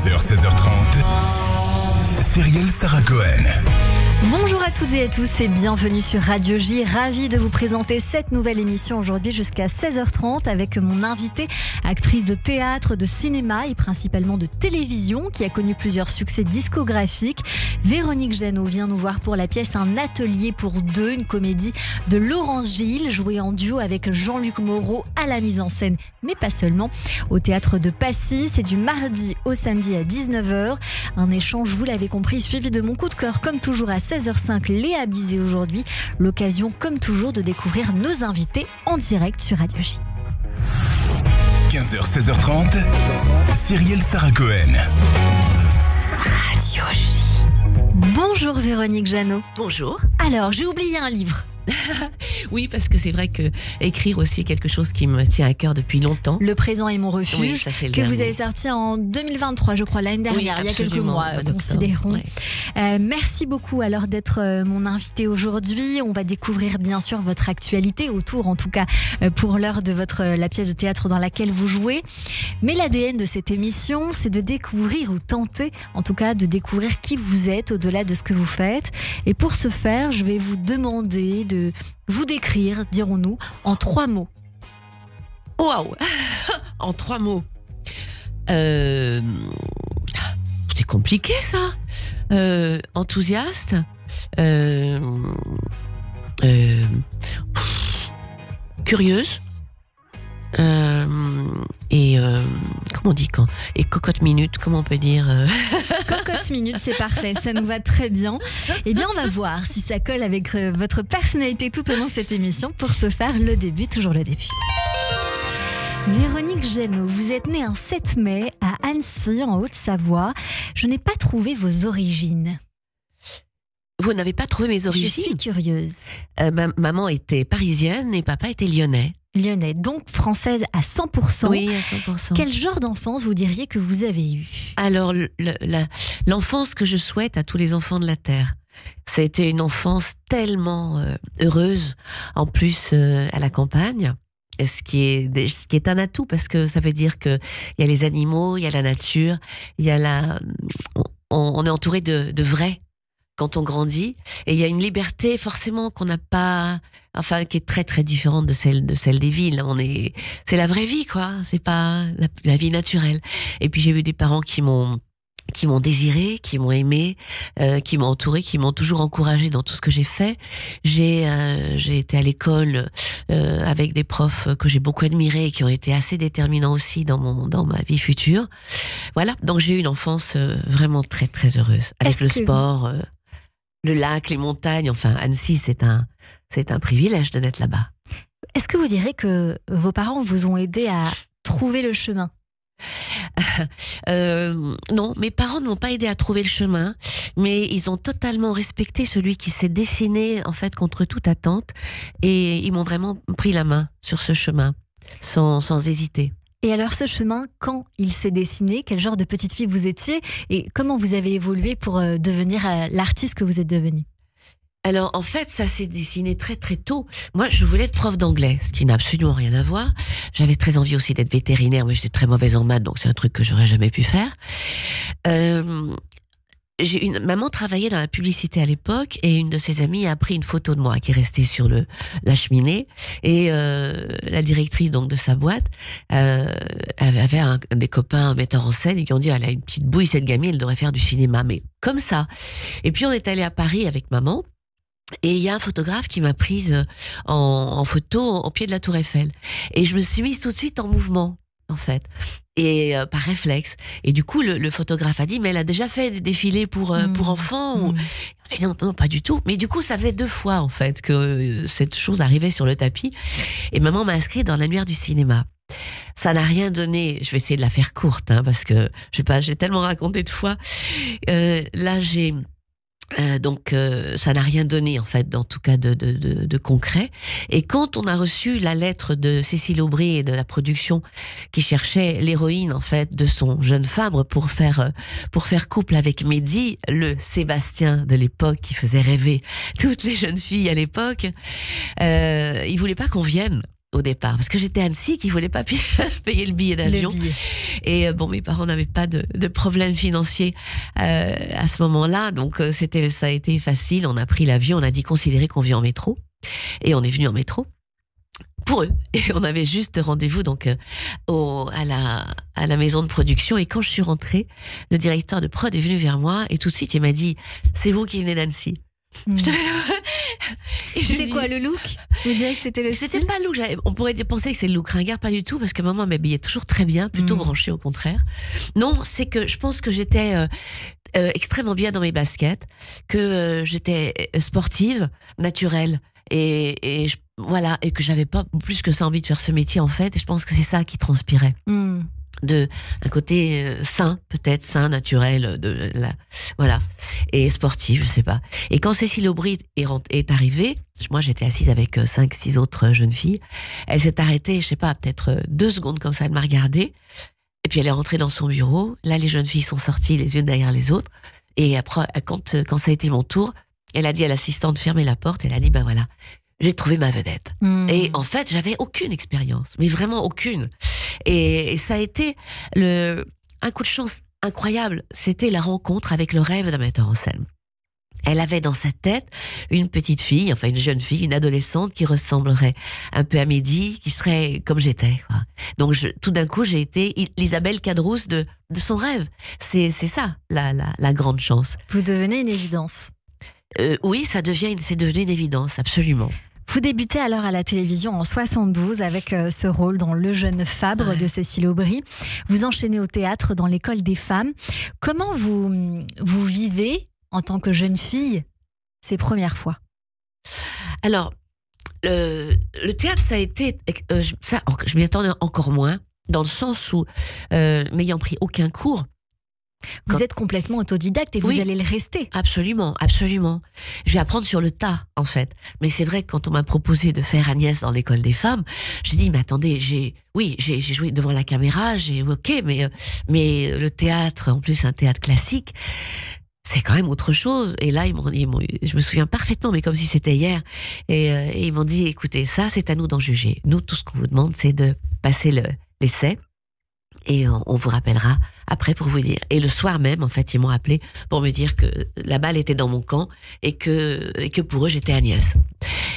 15h, 16h30, Cyrielle Sarah Cohen. Bonjour à toutes et à tous et bienvenue sur Radio J. Ravie de vous présenter cette nouvelle émission aujourd'hui jusqu'à 16h30 avec mon invitée, actrice de théâtre, de cinéma et principalement de télévision qui a connu plusieurs succès discographiques. Véronique Jeannot vient nous voir pour la pièce Un atelier pour deux, une comédie de Laurence Gilles jouée en duo avec Jean-Luc Moreau à la mise en scène, mais pas seulement, au théâtre de Passy. C'est du mardi au samedi à 19h. Un échange, vous l'avez compris, suivi de mon coup de cœur comme toujours à 16h05, Léa Bizet aujourd'hui. L'occasion, comme toujours, de découvrir nos invités en direct sur Radio J. 15h, 16h30, Cyrielle Sarah Cohen. Radio J. Bonjour Véronique Jeannot. Bonjour. Alors, j'ai oublié un livre. Oui, parce que c'est vrai que écrire aussi est quelque chose qui me tient à cœur depuis longtemps. Le présent est mon refuge, oui, ça, c'est le que dernier. vous avez sorti en 2023, je crois, l'année dernière, Oui, il y a quelques mois, considérons. Ouais. Merci beaucoup alors d'être mon invité aujourd'hui. On va découvrir bien sûr votre actualité autour, en tout cas pour l'heure de la pièce de théâtre dans laquelle vous jouez. Mais l'ADN de cette émission, c'est de découvrir ou tenter, en tout cas, de découvrir qui vous êtes au-delà de ce que vous faites. Et pour ce faire, je vais vous demander de vous décrire, dirons-nous, en 3 mots. Waouh. En 3 mots. C'est compliqué ça. Enthousiaste. Curieuse. Comment on dit quand? Et cocotte minute, comment on peut dire Cocotte minute, c'est parfait, ça nous va très bien. Eh bien, on va voir si ça colle avec votre personnalité tout au long de cette émission. Pour ce faire, le début, toujours le début. Véronique Jeannot, vous êtes née un 7 mai à Annecy, en Haute-Savoie. Je n'ai pas trouvé vos origines. Vous n'avez pas trouvé mes origines? Je suis curieuse. Maman était parisienne et papa était lyonnais. Lyonnais, donc française à 100%. Oui, à 100%. Quel genre d'enfance vous diriez que vous avez eu? Alors, l'enfance que je souhaite à tous les enfants de la Terre. Ça a été une enfance tellement heureuse, en plus à la campagne, ce qui est un atout, parce que ça veut dire qu'il y a les animaux, il y a la nature, il y a on est entouré de vrai quand on grandit, et il y a une liberté forcément qu'on n'a pas, enfin qui est très très différente de celle des villes. C'est la vraie vie, quoi. C'est pas la vie naturelle. Et puis j'ai eu des parents qui m'ont désiré, qui m'ont aimé, qui m'ont entouré, qui m'ont toujours encouragé dans tout ce que j'ai fait. J'ai été à l'école avec des profs que j'ai beaucoup admirés et qui ont été assez déterminants aussi dans ma vie future. Voilà, donc j'ai eu une enfance vraiment très très heureuse avec le sport, le lac, les montagnes. Enfin, Annecy, c'est un privilège de naître là-bas. Est-ce que vous direz que vos parents vous ont aidé à trouver le chemin? Non, mes parents ne m'ont pas aidé à trouver le chemin, mais ils ont totalement respecté celui qui s'est dessiné en fait contre toute attente, et ils m'ont vraiment pris la main sur ce chemin sans hésiter. Et alors ce chemin, quand il s'est dessiné, quel genre de petite fille vous étiez et comment vous avez évolué pour devenir l'artiste que vous êtes devenue? Alors, en fait, ça s'est dessiné très très tôt. Moi, je voulais être prof d'anglais, ce qui n'a absolument rien à voir. J'avais très envie aussi d'être vétérinaire, mais j'étais très mauvaise en maths, donc c'est un truc que j'aurais jamais pu faire. Maman travaillait dans la publicité à l'époque, et une de ses amies a pris une photo de moi qui est restée sur la cheminée, et la directrice donc de sa boîte avait des copains metteurs en scène, et qui ont dit: elle a une petite bouille cette gamine, elle devrait faire du cinéma, mais comme ça. Et puis on est allé à Paris avec maman. Et il y a un photographe qui m'a prise en photo au pied de la Tour Eiffel. Et je me suis mise tout de suite en mouvement, en fait. Et par réflexe. Et du coup, le photographe a dit: mais elle a déjà fait des défilés pour enfants. On a dit: non, pas du tout. Mais du coup, ça faisait 2 fois, en fait, que cette chose arrivait sur le tapis. Et maman m'a inscrit dans l'annuaire du cinéma. Ça n'a rien donné. Je vais essayer de la faire courte, hein, parce que j'ai tellement raconté de fois. Là, donc ça n'a rien donné en fait, en tout cas de concret. Et quand on a reçu la lettre de Cécile Aubry et de la production qui cherchait l'héroïne en fait de son jeune Fabre pour faire couple avec Mehdi, le Sébastien de l'époque qui faisait rêver toutes les jeunes filles à l'époque, il voulait pas qu'on vienne. au départ, parce que j'étais à Annecy qui voulait pas payer le billet d'avion. Et bon, mes parents n'avaient pas de problème financier à ce moment-là, donc ça a été facile. On a pris l'avion, on a dit considérer qu'on vient en métro, et on est venu en métro pour eux. Et on avait juste rendez-vous donc à la maison de production. Et quand je suis rentrée, le directeur de prod est venu vers moi et tout de suite il m'a dit c'est vous qui venez d'Annecy. C'était quoi le look? Vous diriez que c'était le style? C'était pas le look. On pourrait penser que c'est le look ringard, pas du tout, parce que maman m'habillait toujours très bien, plutôt branchée au contraire. Non, c'est que je pense que j'étais extrêmement bien dans mes baskets, que j'étais sportive, naturelle, et voilà, et que j'avais pas plus que ça envie de faire ce métier en fait. Et je pense que c'est ça qui transpirait. De un côté sain, peut-être sain, naturel, voilà, et sportif, je sais pas. Et quand Cécile Aubry est arrivée, moi j'étais assise avec 5-6 autres jeunes filles, elle s'est arrêtée, je sais pas, peut-être 2 secondes comme ça, elle m'a regardée, et puis elle est rentrée dans son bureau. Là, les jeunes filles sont sorties les unes derrière les autres, et après, quand ça a été mon tour, elle a dit à l'assistante de fermer la porte, elle a dit, ben voilà, j'ai trouvé ma vedette. Et en fait, j'avais aucune expérience, mais vraiment aucune. Et ça a été un coup de chance incroyable. C'était la rencontre avec le rêve d'un metteur en scène. Elle avait dans sa tête une petite fille, enfin une jeune fille, une adolescente qui ressemblerait un peu à Mehdi, qui serait comme j'étais, quoi. Donc tout d'un coup, j'ai été l'Isabelle Cadrousse de son rêve. C'est ça, la grande chance. Vous devenez une évidence. Oui, c'est devenu une évidence, absolument. Vous débutez alors à la télévision en 72 avec ce rôle dans Le Jeune Fabre de Cécile Aubry. Vous enchaînez au théâtre dans l'École des femmes. Comment vous vivez en tant que jeune fille ces premières fois? Alors, le théâtre, ça a été... je m'y attendais encore moins, dans le sens où, n'ayant pris aucun cours, vous êtes complètement autodidacte et vous allez le rester. Absolument, absolument. Je vais apprendre sur le tas, en fait. Mais c'est vrai que quand on m'a proposé de faire Agnès dans l'École des femmes, j'ai dit, mais attendez, j'ai joué devant la caméra, mais le théâtre, en plus un théâtre classique, c'est quand même autre chose. Et là, je me souviens parfaitement, mais comme si c'était hier. Et ils m'ont dit, écoutez, ça, c'est à nous d'en juger. Nous, tout ce qu'on vous demande, c'est de passer l'essai. Et on vous rappellera après pour vous dire. Et le soir même, en fait, ils m'ont appelé pour me dire que la balle était dans mon camp et que pour eux, j'étais Agnès.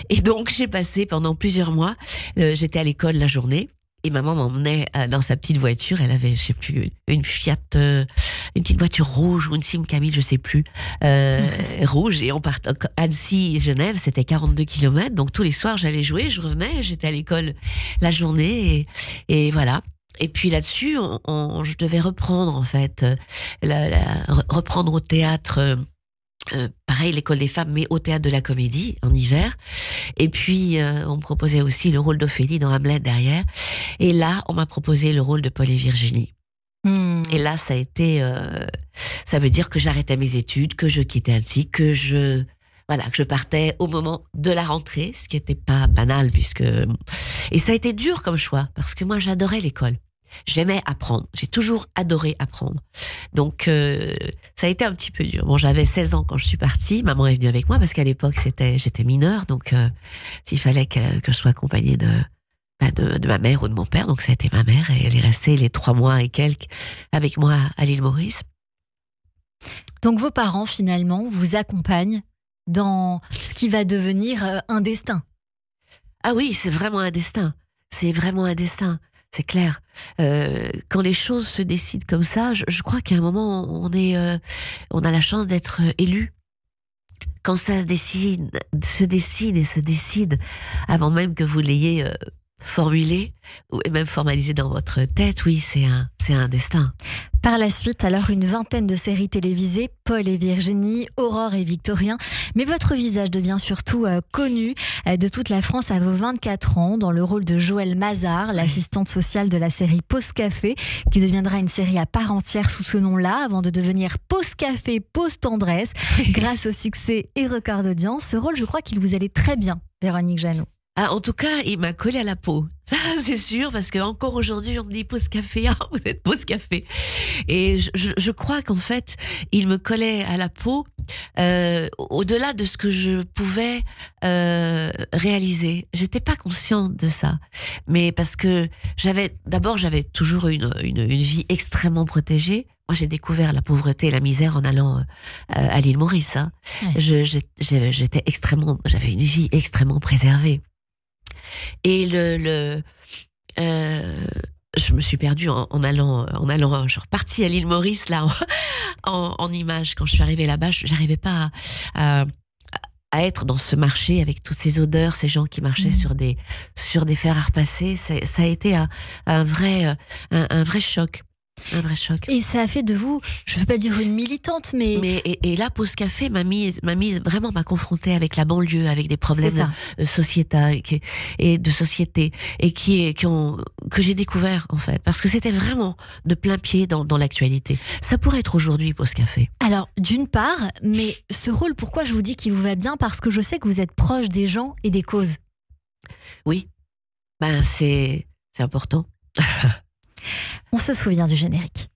Et donc, j'ai passé pendant plusieurs mois, j'étais à l'école la journée. Et maman m'emmenait dans sa petite voiture. Elle avait, je sais plus, une Fiat, une petite voiture rouge ou une Simca 1000, je sais plus, rouge. Et on partait Annecy-Genève, c'était 42 km. Donc tous les soirs, j'allais jouer, je revenais, j'étais à l'école la journée et voilà. Et puis là-dessus, je devais reprendre en fait, reprendre au théâtre. Pareil, l'École des femmes, mais au théâtre de la Comédie en hiver. Et puis on me proposait aussi le rôle d'Ophélie dans Hamlet derrière. Et là, on m'a proposé le rôle de Paul et Virginie. Et là, ça a été, ça veut dire que j'arrêtais mes études, que je quittais Annecy, que je partais au moment de la rentrée, ce qui n'était pas banal et ça a été dur comme choix parce que moi, j'adorais l'école. J'aimais apprendre. J'ai toujours adoré apprendre. Donc, ça a été un petit peu dur. Bon, j'avais 16 ans quand je suis partie. Maman est venue avec moi parce qu'à l'époque, j'étais mineure. Donc, s'il fallait que je sois accompagnée de ma mère ou de mon père. Donc, ça a été ma mère. Et elle est restée les 3 mois et quelques avec moi à l'île Maurice. Donc, vos parents, finalement, vous accompagnent dans ce qui va devenir un destin. Ah oui, c'est vraiment un destin. C'est vraiment un destin. C'est clair. Quand les choses se décident comme ça, je crois qu'à un moment, on a la chance d'être élu. Quand ça se décide et se décide, avant même que vous l'ayez formulé ou même formalisé dans votre tête, oui, c'est un destin. Par la suite, alors, une vingtaine de séries télévisées, Paul et Virginie, Aurore et Victorien. Mais votre visage devient surtout connu de toute la France à vos 24 ans, dans le rôle de Joëlle Mazard, l'assistante sociale de la série Pause Café, qui deviendra une série à part entière sous ce nom-là, avant de devenir Pause Café, Pause Tendresse, grâce au succès et record d'audience. Ce rôle, je crois qu'il vous allait très bien, Véronique Jeannot. Ah, en tout cas, il m'a collé à la peau. Ça, c'est sûr, parce que encore aujourd'hui, on me dit pause café. Ah, vous êtes pause café. Et je crois qu'en fait, il me collait à la peau au-delà de ce que je pouvais réaliser. J'étais pas consciente de ça, mais parce que j'avais toujours une vie extrêmement protégée. Moi, j'ai découvert la pauvreté et la misère en allant à l'île Maurice. Hein. Ouais. J'avais une vie extrêmement préservée. Et je me suis perdue en allant, je suis repartie à l'île Maurice là en images. Quand je suis arrivée là-bas, j'arrivais pas à être dans ce marché avec toutes ces odeurs, ces gens qui marchaient sur des fers à repasser. Ça a été un vrai choc. Un vrai choc. Et ça a fait de vous, je ne veux pas dire une militante, mais et là, Pause Café m'a confrontée avec la banlieue, avec des problèmes sociétals et de société, et que j'ai découvert en fait, parce que c'était vraiment de plein pied dans l'actualité. Ça pourrait être aujourd'hui Pause Café. Alors, d'une part, mais ce rôle, pourquoi je vous dis qu'il vous va bien? Parce que je sais que vous êtes proche des gens et des causes. Oui, c'est important. On se souvient du générique.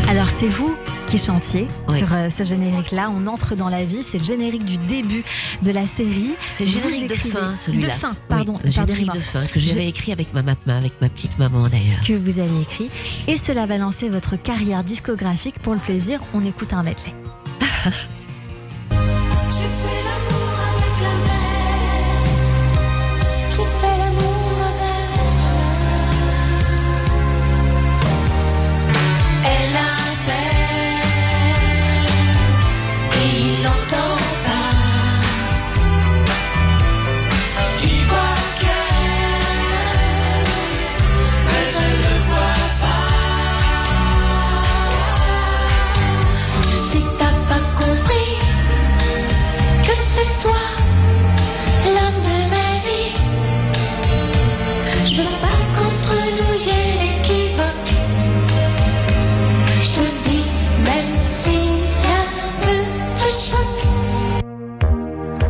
Alors c'est vous qui chantiez sur ce générique-là. On entre dans la vie, c'est le générique du début de la série. C'est le générique de fin, celui-là. De fin, pardon. Oui, le générique de fin que j'avais écrit avec ma petite maman d'ailleurs. Que vous avez écrit. Et cela va lancer votre carrière discographique. Pour le plaisir, on écoute un medley.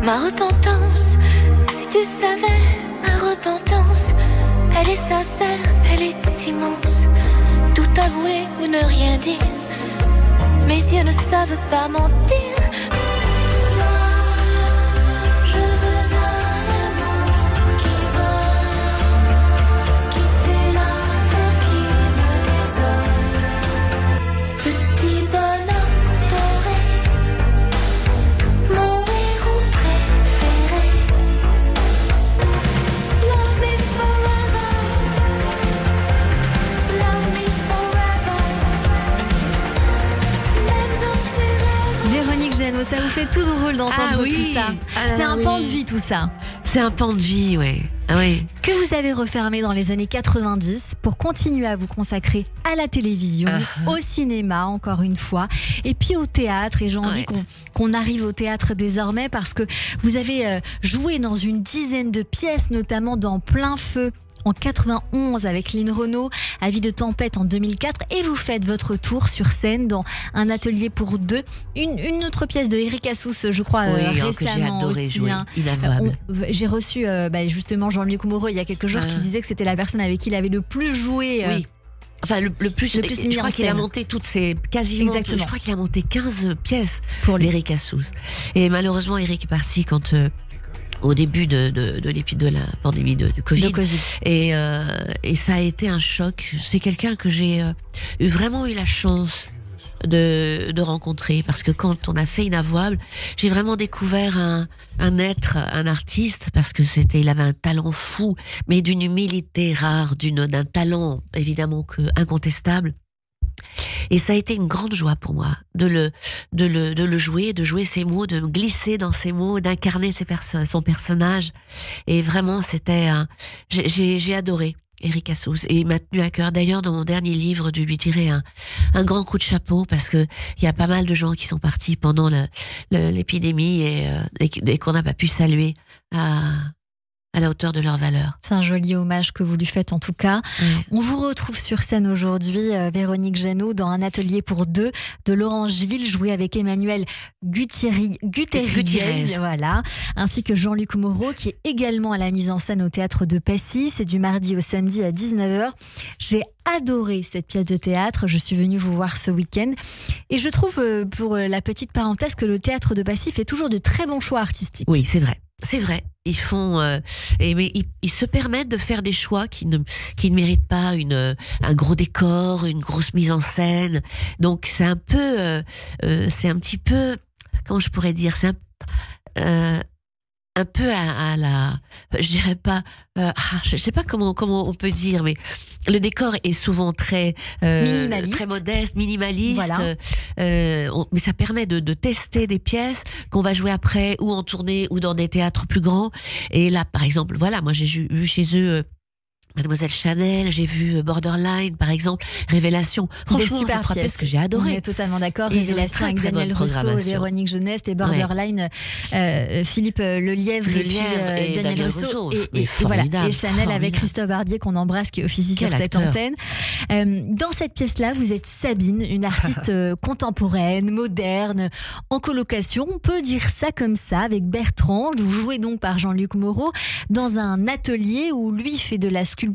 Ma repentance, si tu savais, ma repentance, elle est sincère, elle est immense. Tout avouer ou ne rien dire, mes yeux ne savent pas mentir. Ça vous fait tout drôle d'entendre tout ça. C'est un pan de vie, tout ça. C'est un pan de vie, oui. Ah, oui. Que vous avez refermé dans les années 90 pour continuer à vous consacrer à la télévision, au cinéma, encore une fois, et puis au théâtre. Et j'ai envie qu'on arrive au théâtre désormais, parce que vous avez joué dans une dizaine de pièces, notamment dans Plein Feu en 91 avec Lynn Renaud, Avis de tempête en 2004, et vous faites votre tour sur scène dans Un atelier pour deux, une autre pièce de Eric Assous, je crois, récemment que j'ai adoré aussi. Jouer. Inavouable. J'ai reçu justement Jean-Louis Coumoreau il y a quelques jours qui disait que c'était la personne avec qui il avait le plus joué. Oui. Enfin, le plus je crois qu'il a monté toutes ces quasiment. Exactement. Je crois qu'il a monté 15 pièces pour Eric Assous. Et malheureusement, Eric est parti quand. Au début de la pandémie du Covid. Et ça a été un choc. C'est quelqu'un que j'ai vraiment eu la chance de rencontrer, parce que quand on a fait Inavouable, j'ai vraiment découvert un être, un artiste, parce que il avait un talent fou, mais d'une humilité rare, d'un talent évidemment incontestable. Et ça a été une grande joie pour moi de le jouer, de jouer ses mots, de me glisser dans ses mots, d'incarner son personnage. Et vraiment, j'ai adoré Eric Assous, et il m'a tenu à cœur. D'ailleurs, dans mon dernier livre, de lui tirer un grand coup de chapeau, parce que il y a pas mal de gens qui sont partis pendant l'épidémie et qu'on n'a pas pu saluer à à la hauteur de leur valeur. C'est un joli hommage que vous lui faites en tout cas. On vous retrouve sur scène aujourd'hui, Véronique Jeannot, dans Un atelier pour deux de Laurent Gilles, joué avec Emmanuel Gutierrez, voilà, ainsi que Jean-Luc Moreau, qui est également à la mise en scène au Théâtre de Passy. C'est du mardi au samedi à 19h. J'ai adoré cette pièce de théâtre. Je suis venue vous voir ce week-end. Et je trouve, pour la petite parenthèse, que le Théâtre de Passy fait toujours de très bons choix artistiques. Oui, c'est vrai. C'est vrai. Ils font, mais ils se permettent de faire des choix qui ne méritent pas un gros décor, une grosse mise en scène. Donc c'est un petit peu, comment je pourrais dire, c'est un peu à la, je dirais pas, je sais pas comment on peut dire, mais le décor est souvent très très modeste, minimaliste. Voilà. Mais ça permet de tester des pièces qu'on va jouer après, ou en tournée, ou dans des théâtres plus grands. Et là, par exemple, voilà, moi j'ai vu chez eux Mademoiselle Chanel, j'ai vu Borderline, par exemple, Révélation. Franchement, c'est 3 pièces que j'ai adorées. On est totalement d'accord. Révélation avec Daniel Rousseau et Véronique Jeunesse, et Borderline, Philippe Lelièvre et Daniel Rousseau. Et voilà, et Chanel avec Christophe Barbier, qu'on embrasse, qui officie sur cette antenne. Dans cette pièce-là, vous êtes Sabine, une artiste contemporaine, moderne, en colocation. On peut dire ça comme ça, avec Bertrand. Vous jouez donc par Jean-Luc Moreau dans un atelier où lui fait de la sculpture.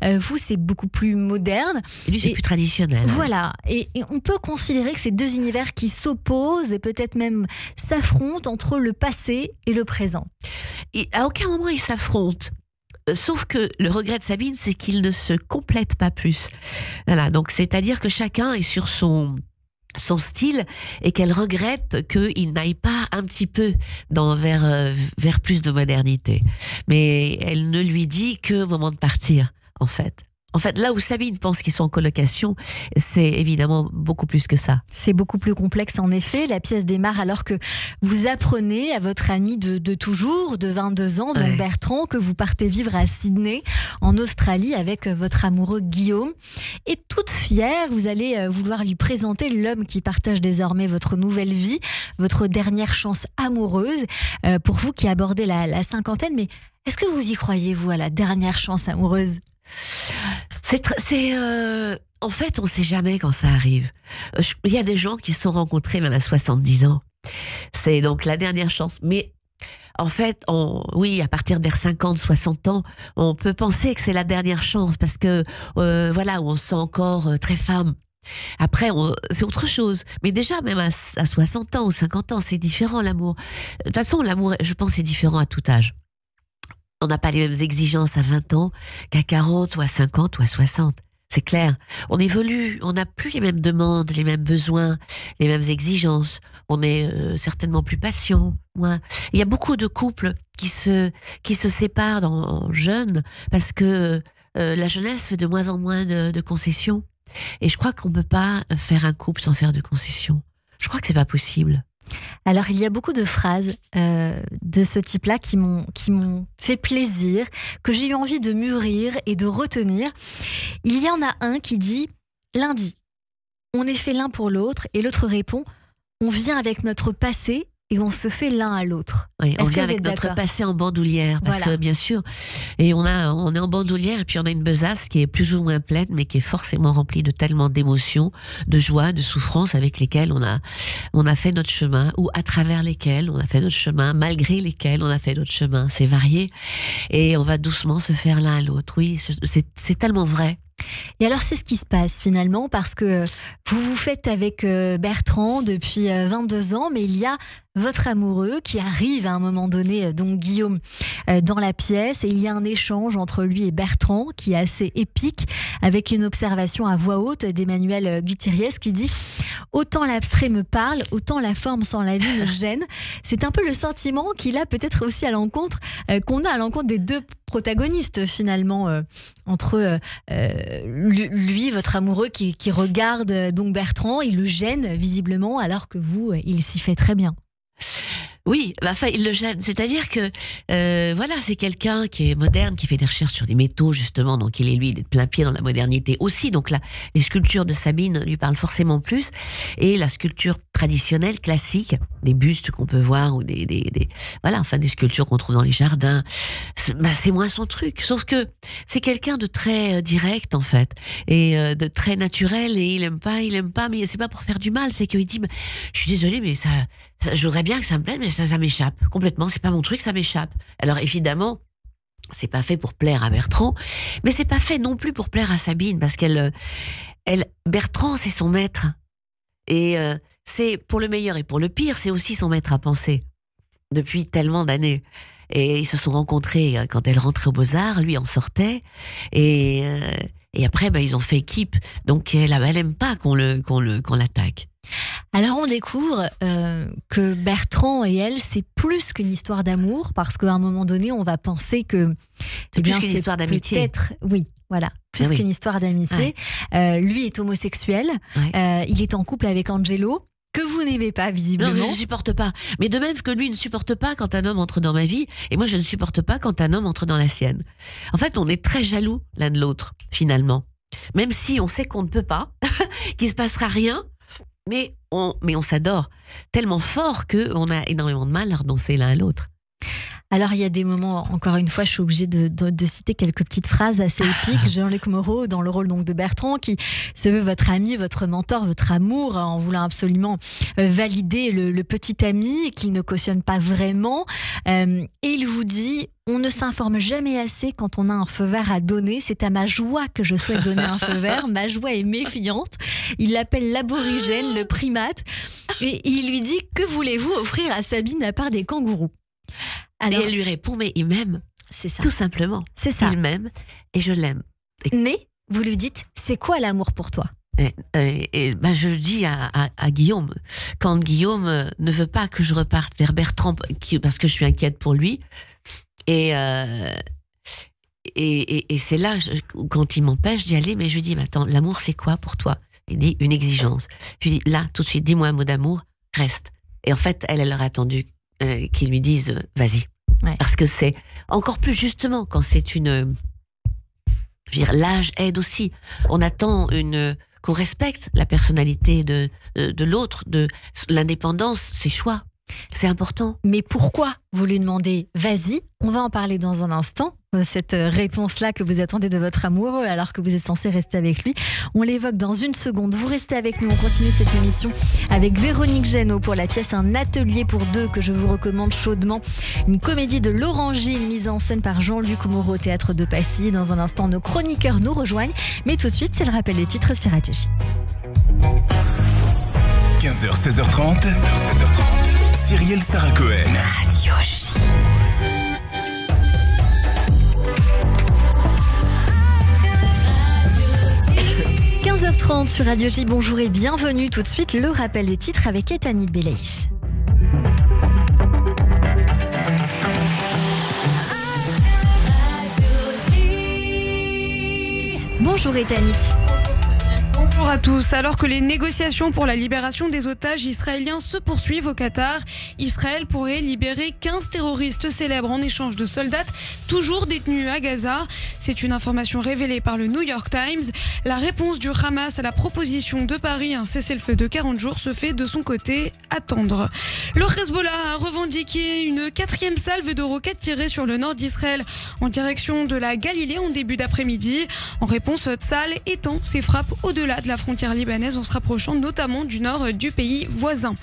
Vous, c'est beaucoup plus moderne. Et lui, c'est plus traditionnel. Voilà. Et on peut considérer que c'est deux univers qui s'opposent et peut-être même s'affrontent entre le passé et le présent. Et à aucun moment, ils s'affrontent. Sauf que le regret de Sabine, c'est qu'ils ne se complètent pas plus. Voilà. Donc, c'est-à-dire que chacun est sur son style, et qu'elle regrette qu'il n'aille pas un petit peu vers plus de modernité. Mais elle ne lui dit qu'au moment de partir, en fait. En fait, là où Sabine pense qu'ils sont en colocation, c'est évidemment beaucoup plus que ça. C'est beaucoup plus complexe en effet. La pièce démarre alors que vous apprenez à votre ami de toujours, de 22 ans, donc Bertrand, que vous partez vivre à Sydney, en Australie, avec votre amoureux Guillaume. Et toute fière, vous allez vouloir lui présenter l'homme qui partage désormais votre nouvelle vie, votre dernière chance amoureuse. Pour vous qui abordez la cinquantaine, mais est-ce que vous y croyez, vous, à la dernière chance amoureuse ? En fait, on ne sait jamais quand ça arrive. Il y a des gens qui se sont rencontrés même à 70 ans. C'est donc la dernière chance. Mais en fait, oui, à partir des 50, 60 ans, on peut penser que c'est la dernière chance parce que, voilà, on se sent encore très femme. Après, c'est autre chose. Mais déjà, même à 60 ans ou 50 ans, c'est différent, l'amour. De toute façon, l'amour, je pense, c'est différent à tout âge. On n'a pas les mêmes exigences à 20 ans qu'à 40 ou à 50 ou à 60. C'est clair. On évolue, on n'a plus les mêmes demandes, les mêmes besoins, les mêmes exigences. On est certainement plus patient. Ouais. Il y a beaucoup de couples qui se séparent jeunes parce que la jeunesse fait de moins en moins de concessions. Et je crois qu'on ne peut pas faire un couple sans faire de concessions. Je crois que c'est pas possible. Alors, il y a beaucoup de phrases de ce type-là qui m'ont fait plaisir, que j'ai eu envie de mûrir et de retenir. Il y en a un qui dit « Lundi, on est fait l'un pour l'autre » et l'autre répond « On vient avec notre passé et on se fait l'un à l'autre. » Oui, on vient avec notre passé en bandoulière, parce que bien sûr, et on est en bandoulière, et puis on a une besace qui est plus ou moins pleine, mais qui est forcément remplie de tellement d'émotions, de joie, de souffrances avec lesquelles on a fait notre chemin, ou à travers lesquelles on a fait notre chemin, malgré lesquelles on a fait notre chemin. C'est varié, et on va doucement se faire l'un à l'autre. Oui, c'est tellement vrai. Et alors, c'est ce qui se passe finalement, parce que vous vous faites avec Bertrand depuis 22 ans, mais il y a votre amoureux qui arrive à un moment donné, donc Guillaume, dans la pièce, et il y a un échange entre lui et Bertrand qui est assez épique, avec une observation à voix haute d'Emmanuel Gutierrez qui dit « Autant l'abstrait me parle, autant la forme sans la vie me gêne ». C'est un peu le sentiment qu'il a peut-être aussi qu'on a à l'encontre des deux protagonistes finalement, entre lui, votre amoureux qui regarde donc Bertrand, il le gêne visiblement, alors que vous, il s'y fait très bien. Oui, enfin, il le gêne. C'est-à-dire que, voilà, c'est quelqu'un qui est moderne, qui fait des recherches sur les métaux, justement. Donc, il est de plein pied dans la modernité aussi. Donc, là, les sculptures de Sabine lui parlent forcément plus. Et la sculpture traditionnels, classiques, des bustes qu'on peut voir ou des sculptures qu'on trouve dans les jardins. C'est moins son truc. Sauf que c'est quelqu'un de très direct, en fait, et de très naturel, et il aime pas, mais c'est pas pour faire du mal, c'est qu'il dit, je suis désolée, mais ça, je voudrais bien que ça me plaise, mais ça m'échappe complètement, c'est pas mon truc, ça m'échappe. Alors évidemment, c'est pas fait pour plaire à Bertrand, mais c'est pas fait non plus pour plaire à Sabine, parce Bertrand, c'est son maître. Et c'est pour le meilleur et pour le pire, c'est aussi son maître à penser depuis tellement d'années. Et ils se sont rencontrés quand elle rentrait aux Beaux-Arts, lui en sortait, et après ils ont fait équipe. Donc elle aime pas qu'on l'attaque. Alors on découvre que Bertrand et elle, c'est plus qu'une histoire d'amour, parce qu'à un moment donné, on va penser que c'est plus qu'une histoire d'amitié. Peut-être, oui. Voilà, plus qu'une histoire d'amitié. Ouais. Lui est homosexuel, il est en couple avec Angelo, que vous n'aimez pas visiblement. Non, je ne supporte pas. Mais de même que lui ne supporte pas quand un homme entre dans ma vie, et moi je ne supporte pas quand un homme entre dans la sienne. En fait, on est très jaloux l'un de l'autre, finalement. Même si on sait qu'on ne peut pas, qu'il ne se passera rien, mais on s'adore tellement fort qu'on a énormément de mal à renoncer l'un à l'autre. Alors, il y a des moments, encore une fois, je suis obligée de citer quelques petites phrases assez épiques. Jean-Luc Moreau, dans le rôle donc de Bertrand, qui se veut votre ami, votre mentor, votre amour, en voulant absolument valider le petit ami qu'il ne cautionne pas vraiment. Et il vous dit, on ne s'informe jamais assez quand on a un feu vert à donner. C'est à ma joie que je souhaite donner un feu vert. Ma joie est méfiante. Il l'appelle l'aborigène, le primate. Et il lui dit, que voulez-vous offrir à Sabine à part des kangourous ? Alors, et elle lui répond, mais il m'aime. C'est ça. Tout simplement. C'est ça. Il m'aime et je l'aime. Mais vous lui dites, c'est quoi l'amour pour toi ? Je dis à Guillaume, quand Guillaume ne veut pas que je reparte vers Bertrand, parce que je suis inquiète pour lui, et c'est là, quand il m'empêche d'y aller, mais je lui dis, mais attends, l'amour c'est quoi pour toi ? Il dit, une exigence. Je lui dis, là, tout de suite, dis-moi un mot d'amour, reste. Et en fait, elle aurait attendu qu'ils lui disent vas-y. Ouais. Parce que c'est encore plus justement quand c'est une... Je veux dire, l'âge aide aussi. On attend qu'on respecte la personnalité de l'autre, de l'indépendance, ses choix. C'est important. Mais pourquoi vous lui demandez vas-y ? On va en parler dans un instant. Cette réponse-là que vous attendez de votre amoureux alors que vous êtes censé rester avec lui. On l'évoque dans une seconde. Vous restez avec nous. On continue cette émission avec Véronique Jeannot pour la pièce Un atelier pour deux que je vous recommande chaudement. Une comédie de Laurent Gilles mise en scène par Jean-Luc Moreau au Théâtre de Passy. Dans un instant, nos chroniqueurs nous rejoignent. Mais tout de suite, c'est le rappel des titres sur Radio J. 15h, 16h30. Cyrielle Sarah Cohen. Radio J. 15h30 sur Radio J, bonjour et bienvenue. Tout de suite, le rappel des titres avec Etanit Belaïch. Bonjour Etanit. Bonjour à tous. Alors que les négociations pour la libération des otages israéliens se poursuivent au Qatar, Israël pourrait libérer 15 terroristes célèbres en échange de soldats toujours détenus à Gaza. C'est une information révélée par le New York Times. La réponse du Hamas à la proposition de Paris, un cessez-le-feu de 40 jours, se fait de son côté attendre. Le Hezbollah a revendiqué une 4e salve de roquettes tirées sur le nord d'Israël en direction de la Galilée en début d'après-midi. En réponse, Tzahal étend ses frappes au-delà de la frontière libanaise en se rapprochant notamment du nord du pays voisin.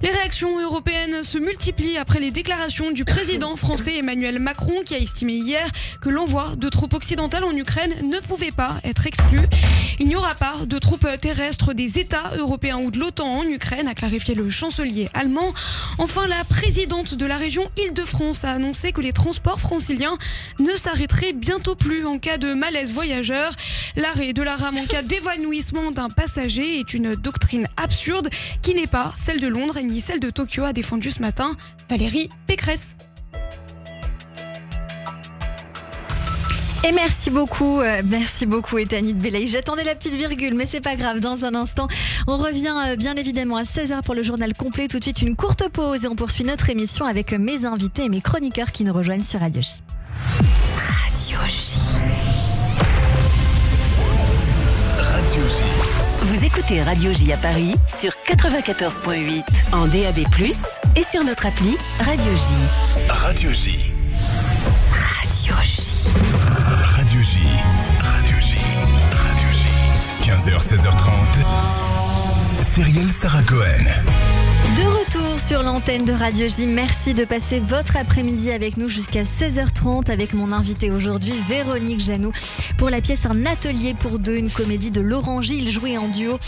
Les réactions européennes se multiplient après les déclarations du président français Emmanuel Macron qui a estimé hier que l'envoi de troupes occidentales en Ukraine ne pouvait pas être exclu. Il n'y aura pas de troupes terrestres des États européens ou de l'OTAN en Ukraine, a clarifié le chancelier allemand. Enfin, la présidente de la région Île-de-France a annoncé que les transports franciliens ne s'arrêteraient bientôt plus en cas de malaise voyageur. L'arrêt de la rame en cas d'évanouissement d'un passager est une doctrine absurde qui n'est pas celle de Londres ni celle de Tokyo, a défendu ce matin Valérie Pécresse. Et merci beaucoup Etanit Belaïch. J'attendais la petite virgule, mais c'est pas grave. Dans un instant, on revient bien évidemment à 16h pour le journal complet. Tout de suite, une courte pause et on poursuit notre émission avec mes invités et mes chroniqueurs qui nous rejoignent sur Radio J. Radio J. Radio J. Vous Vous écoutez Radio J à Paris sur 94.8 en DAB+, et sur notre appli Radio J. Radio J. Radio J. Radio J. Radio J. Radio J. 15h, 16h30. Cyrielle Sarah Cohen. De retour sur l'antenne de Radio J, merci de passer votre après-midi avec nous jusqu'à 16h30 avec mon invité aujourd'hui, Véronique Jeannot, pour la pièce Un atelier pour deux, une comédie de Laurent Gilles jouée en duo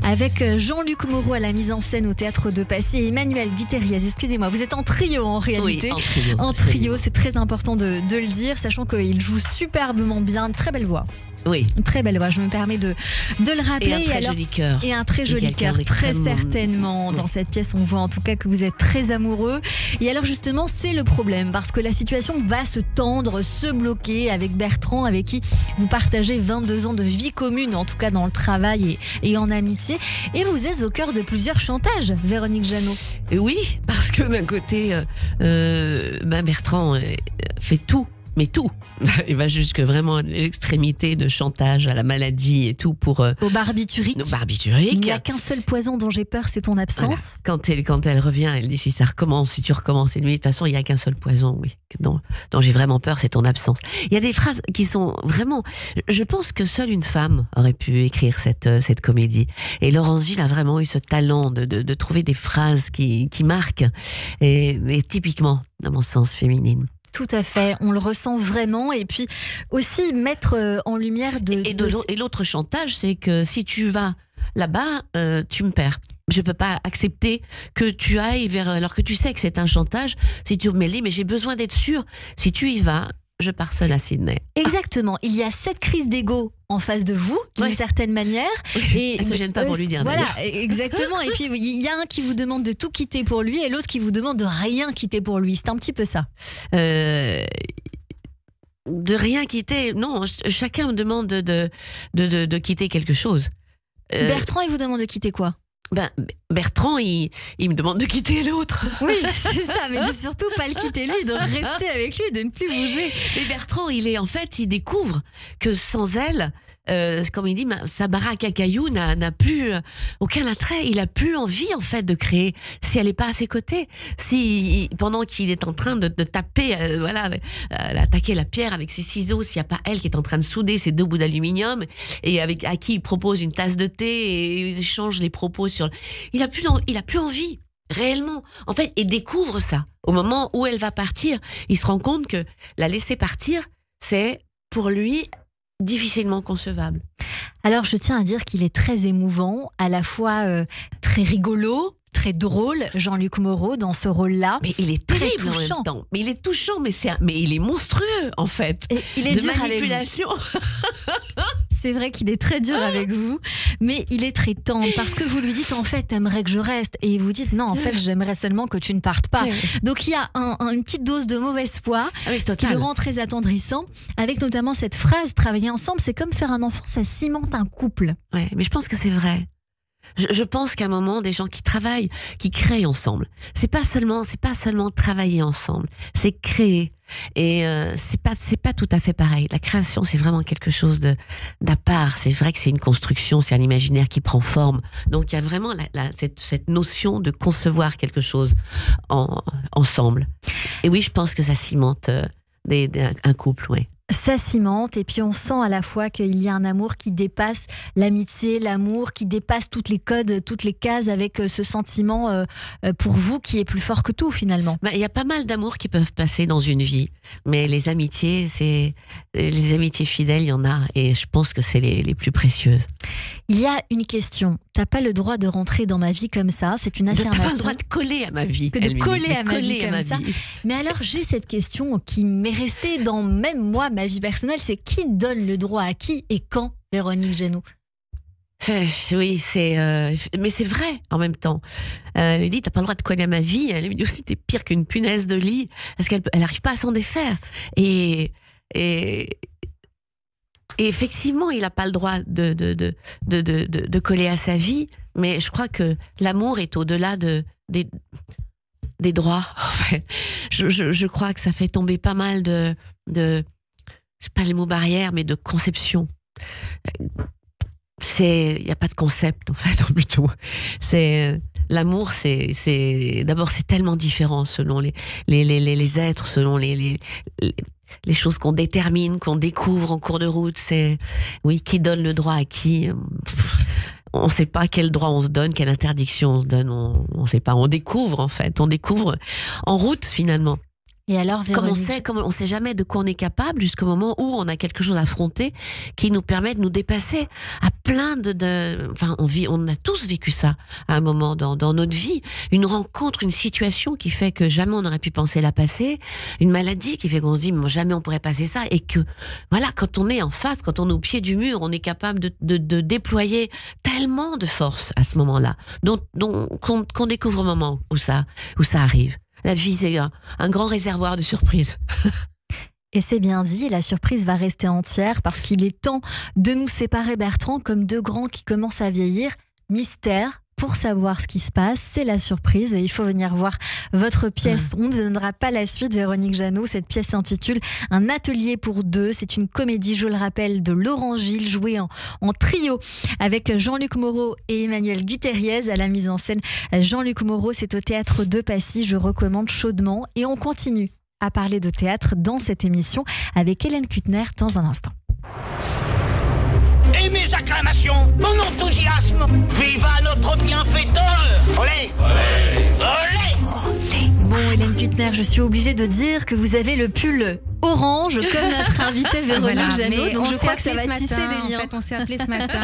avec Jean-Luc Moreau à la mise en scène au Théâtre de Passy et Emmanuel Guitériez. Excusez-moi, vous êtes en trio en réalité. Oui, en trio, c'est très important de le dire, sachant qu'il joue superbement bien, très belle voix. Oui. Une très belle voix, je me permets de le rappeler. Et un très joli cœur. Et un très joli cœur, très certainement. Dans cette pièce, on voit en tout cas que vous êtes très amoureux. Et alors justement, c'est le problème, parce que la situation va se tendre, se bloquer avec Bertrand, avec qui vous partagez 22 ans de vie commune, en tout cas dans le travail et en amitié. Et vous êtes au cœur de plusieurs chantages, Véronique Jeannot. Oui, parce que d'un côté, Bertrand fait tout. Mais tout. Il va jusque vraiment à l'extrémité de chantage à la maladie et tout pour... Au barbiturique. Au barbiturique. Il n'y a qu'un seul poison dont j'ai peur, c'est ton absence. Voilà. Quand elle revient, elle dit si ça recommence, si tu recommences. Et lui, de toute façon, il n'y a qu'un seul poison, oui, dont j'ai vraiment peur, c'est ton absence. Il y a des phrases qui sont vraiment... Je pense que seule une femme aurait pu écrire cette comédie. Et Laurent Gilles a vraiment eu ce talent de trouver des phrases qui marquent et typiquement, à mon sens, féminine. Tout à fait, on le ressent vraiment et puis aussi mettre en lumière Et l'autre chantage, c'est que si tu vas là-bas, tu me perds. Je peux pas accepter que tu ailles vers... Alors que tu sais que c'est un chantage, si tu me dis, mais j'ai besoin d'être sûre, si tu y vas, je pars seule à Sydney. Exactement, il y a cette crise d'ego en face de vous, d'une certaine manière. Et elle se gêne pas pour lui dire. Voilà, exactement. Et puis il y a un qui vous demande de tout quitter pour lui et l'autre qui vous demande de rien quitter pour lui. C'est un petit peu ça. De rien quitter. Non, chacun me demande de quitter quelque chose. Bertrand, il vous demande de quitter quoi ? Bertrand, il me demande de quitter l'autre. Oui, c'est ça, mais de surtout pas le quitter lui, de rester avec lui, de ne plus bouger. Et Bertrand, il découvre que sans elle, comme il dit, sa baraque à cailloux n'a plus aucun attrait. Il a plus envie en fait de créer si elle n'est pas à ses côtés. Si pendant qu'il est en train de taper, attaquer la pierre avec ses ciseaux, s'il n'y a pas elle qui est en train de souder ces deux bouts d'aluminium et à qui il propose une tasse de thé et ils échangent les propos sur. Il a plus envie. Réellement, en fait, et découvre ça. Au moment où elle va partir, il se rend compte que la laisser partir, c'est pour lui difficilement concevable. Alors, je tiens à dire qu'il est très émouvant, à la fois très rigolo, très drôle, Jean-Luc Moreau, dans ce rôle-là. Mais il est très touchant. En même temps. Mais il est touchant, mais il est monstrueux, en fait. Et il est de dur manipulation. C'est vrai qu'il est très dur avec vous, mais il est très tendre parce que vous lui dites en fait t'aimerais que je reste et vous dites non en fait j'aimerais seulement que tu ne partes pas. Donc il y a une petite dose de mauvaise foi, ce qui le rend très attendrissant, avec notamment cette phrase travailler ensemble c'est comme faire un enfant, ça cimente un couple. Ouais, mais je pense que c'est vrai. Je pense qu'à un moment, des gens qui travaillent, qui créent ensemble, c'est pas seulement travailler ensemble, c'est créer. Et c'est pas tout à fait pareil. La création, c'est vraiment quelque chose d'à part. C'est vrai que c'est une construction, c'est un imaginaire qui prend forme. Donc il y a vraiment cette notion de concevoir quelque chose ensemble. Et oui, je pense que ça cimente un couple, oui. Ça cimente et puis on sent à la fois qu'il y a un amour qui dépasse l'amitié, l'amour qui dépasse toutes les codes, toutes les cases avec ce sentiment pour vous qui est plus fort que tout finalement. Il y a pas mal d'amours qui peuvent passer dans une vie, mais les amitiés fidèles, il y en a et je pense que c'est les plus précieuses. Il y a une question. T'as pas le droit de rentrer dans ma vie comme ça. C'est une affirmation. T'as pas le droit de coller à ma vie. Que de coller à ma vie comme ça. Mais alors, j'ai cette question qui m'est restée dans même moi, ma vie personnelle. C'est qui donne le droit à qui et quand, Véronique Jeannot? Oui, mais c'est vrai en même temps. Elle lui dit t'as pas le droit de coller à ma vie. Elle lui dit aussi t'es pire qu'une punaise de lit parce qu'elle arrive pas à s'en défaire. Et effectivement, il n'a pas le droit de coller à sa vie, mais je crois que l'amour est au-delà des droits. En fait. Je crois que ça fait tomber pas mal c'est pas le mot barrière, mais de conception. il n'y a pas de concept en fait, plutôt. L'amour, d'abord c'est tellement différent selon les êtres, selon les choses qu'on détermine, qu'on découvre en cours de route. Qui donne le droit à qui. On ne sait pas quel droit on se donne, quelle interdiction on se donne. On ne sait pas. On découvre en fait. On découvre en route finalement. Et alors, Véronique, Comme on sait jamais de quoi on est capable jusqu'au moment où on a quelque chose à affronter qui nous permet de nous dépasser à plein on a tous vécu ça à un moment dans notre vie. Une rencontre, une situation qui fait que jamais on n'aurait pu penser la passer. Une maladie qui fait qu'on se dit, jamais on pourrait passer ça. Et que, voilà, quand on est en face, quand on est au pied du mur, on est capable de déployer tellement de force à ce moment-là, qu'on découvre au moment où ça arrive. La vie, c'est un grand réservoir de surprises. Et c'est bien dit, la surprise va rester entière parce qu'il est temps de nous séparer, Bertrand, comme deux grands qui commencent à vieillir. Mystère, pour savoir ce qui se passe, c'est la surprise et il faut venir voir votre pièce. On ne donnera pas la suite, Véronique Jeannot. Cette pièce s'intitule Un atelier pour deux. C'est une comédie, je le rappelle, de Laurent Gilles, jouée en trio avec Jean-Luc Moreau et Emmanuel Guterriez à la mise en scène. Jean-Luc Moreau, c'est au Théâtre de Passy. Je recommande chaudement et on continue à parler de théâtre dans cette émission avec Hélène Kuttner dans un instant. Et mes acclamations, mon enthousiasme, viva notre bienfaiteur. Olé, olé, olé. Bon, Hélène Kuttner, je suis obligée de dire que vous avez le pull orange comme notre invitée Véronique Jeannot. Donc je crois que ça va tisser des liens. En fait, on s'est appelé ce matin.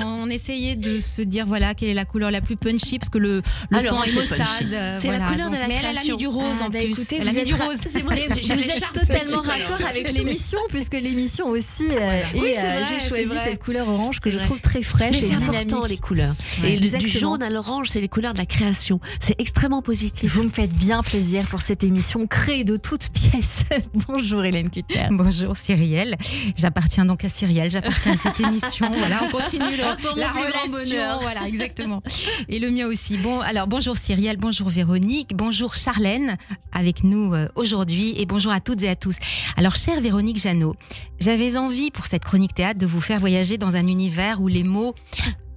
On essayait de se dire quelle est la couleur la plus punchy parce que le ton est maussade. C'est la couleur de la mais création. elle a mis du rose en plus. Écoutez, elle a mis du rose. Vous êtes totalement raccord avec l'émission puisque l'émission aussi j'ai choisi cette couleur orange que je trouve très fraîche et dynamique. C'est important les couleurs. Et du jaune à l'orange, c'est les couleurs de la création. C'est extrêmement positif. Vous me faites bien plaisir pour cette émission créée de toutes pièces. Bonjour Hélène Kuttner. Bonjour Cyrielle. J'appartiens donc à Cyrielle, j'appartiens à cette émission. Voilà, on continue la relation. Voilà, exactement. Et le mien aussi. Bon, alors bonjour Cyrielle, bonjour Véronique, bonjour Charlène avec nous aujourd'hui et bonjour à toutes et à tous. Alors chère Véronique Jeannot, j'avais envie pour cette chronique théâtre de vous faire voyager dans un univers où les mots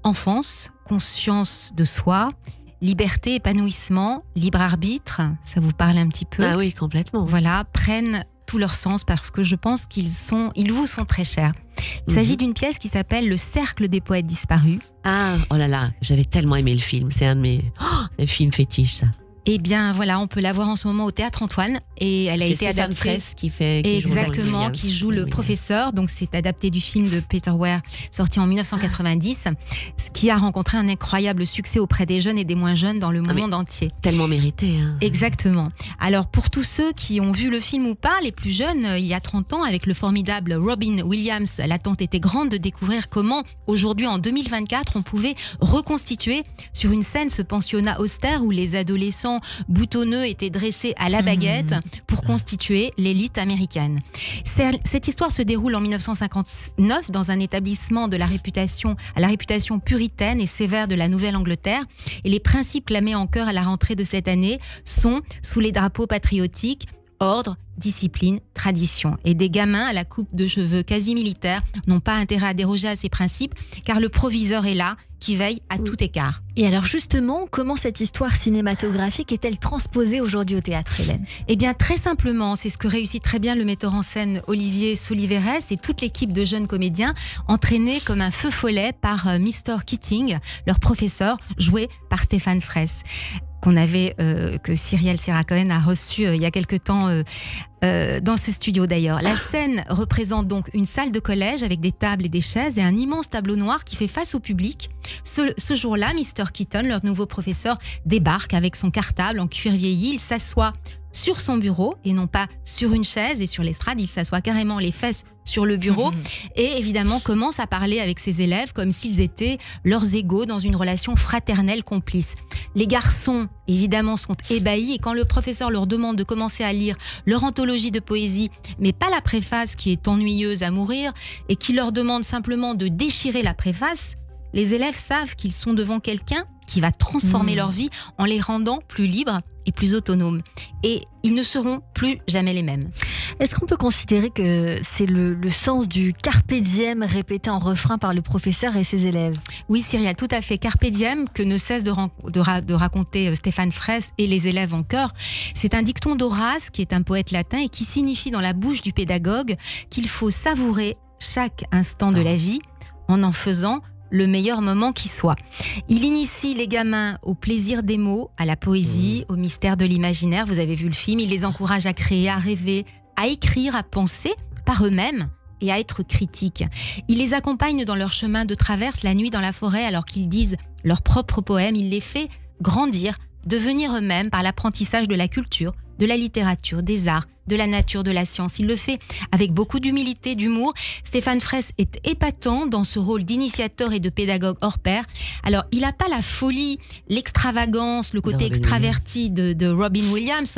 enfance, conscience de soi, liberté, épanouissement, libre arbitre, ça vous parle un petit peu? Ah oui, complètement. Voilà, prennent tout leur sens parce que je pense qu'ils vous sont très chers. Il s'agit d'une pièce qui s'appelle Le Cercle des poètes disparus. Ah, oh là là, j'avais tellement aimé le film. C'est un de mes films fétiches, ça. Eh bien voilà, on peut la voir en ce moment au Théâtre Antoine et elle a été adaptée. C'est Stéphane Fraisse qui joue le professeur. Donc c'est adapté du film de Peter Weir sorti en 1990, qui a rencontré un incroyable succès auprès des jeunes et des moins jeunes dans le monde entier. Tellement mérité. Hein. Exactement. Alors pour tous ceux qui ont vu le film ou pas, les plus jeunes, il y a 30 ans, avec le formidable Robin Williams, l'attente était grande de découvrir comment aujourd'hui en 2024 on pouvait reconstituer sur une scène ce pensionnat austère où les adolescents boutonneux étaient dressés à la baguette pour constituer l'élite américaine. Cette histoire se déroule en 1959 dans un établissement à la réputation puritaine et sévère de la Nouvelle-Angleterre. Et les principes clamés en chœur à la rentrée de cette année sont, sous les drapeaux patriotiques, ordre, discipline, tradition. Et des gamins à la coupe de cheveux quasi militaire n'ont pas intérêt à déroger à ces principes, car le proviseur est là, qui veille à tout écart. Et alors justement, comment cette histoire cinématographique est-elle transposée aujourd'hui au théâtre, Hélène? Eh bien très simplement, c'est ce que réussit très bien le metteur en scène Olivier Soliveres et toute l'équipe de jeunes comédiens, entraînés comme un feu follet par Mr. Keating, leur professeur, joué par Stéphane Fraisse. Que Cyrielle Cohen a reçu il y a quelque temps dans ce studio d'ailleurs. La scène représente donc une salle de collège avec des tables et des chaises et un immense tableau noir qui fait face au public. Ce jour-là, Mr. Keaton, leur nouveau professeur, débarque avec son cartable en cuir vieilli. Il s'assoit sur son bureau et non pas sur une chaise et sur l'estrade. Il s'assoit carrément les fesses sur le bureau et évidemment commence à parler avec ses élèves comme s'ils étaient leurs égaux dans une relation fraternelle complice. Les garçons évidemment sont ébahis et quand le professeur leur demande de commencer à lire leur anthologie de poésie, mais pas la préface qui est ennuyeuse à mourir et qui leur demande simplement de déchirer la préface, les élèves savent qu'ils sont devant quelqu'un qui va transformer leur vie en les rendant plus libres et plus autonomes. Et ils ne seront plus jamais les mêmes. Est-ce qu'on peut considérer que c'est le sens du carpe diem répété en refrain par le professeur et ses élèves? Oui, Cyrielle, tout à fait. Carpe diem, que ne cesse de raconter Stéphane Fraisse et les élèves en chœur. C'est un dicton d'Horace, qui est un poète latin, et qui signifie dans la bouche du pédagogue qu'il faut savourer chaque instant de la vie en faisant le meilleur moment qui soit. Il initie les gamins au plaisir des mots, à la poésie, au mystère de l'imaginaire. Vous avez vu le film. Il les encourage à créer, à rêver, à écrire, à penser par eux-mêmes et à être critiques. Il les accompagne dans leur chemin de traverse la nuit dans la forêt alors qu'ils disent leurs propres poèmes. Il les fait grandir, devenir eux-mêmes par l'apprentissage de la culture, de la littérature, des arts, de la nature, de la science. Il le fait avec beaucoup d'humilité, d'humour. Stéphane Fraisse est épatant dans ce rôle d'initiateur et de pédagogue hors pair. Alors, il n'a pas la folie, l'extravagance, le côté extraverti de Robin Williams,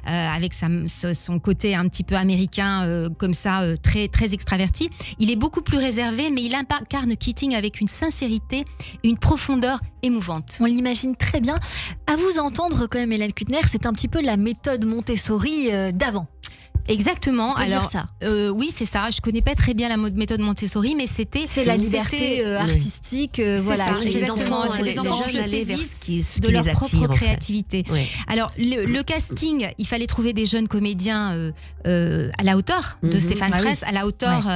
avec son côté un petit peu américain, comme ça, très, très extraverti. Il est beaucoup plus réservé, mais il incarne Keating avec une sincérité et une profondeur émouvante. On l'imagine très bien. À vous entendre quand même, Hélène Kuttner, c'est un petit peu la méthode Montessori d'avant. Exactement. On peut dire ça. Oui, c'est ça. Je connais pas très bien la méthode Montessori, mais c'est la liberté artistique. Voilà, ça, exactement. C'est les enfants qui se saisissent de leur propre créativité. Ouais. Alors, le casting, il fallait trouver des jeunes comédiens à la hauteur de Stéphane Fraisse, à la hauteur.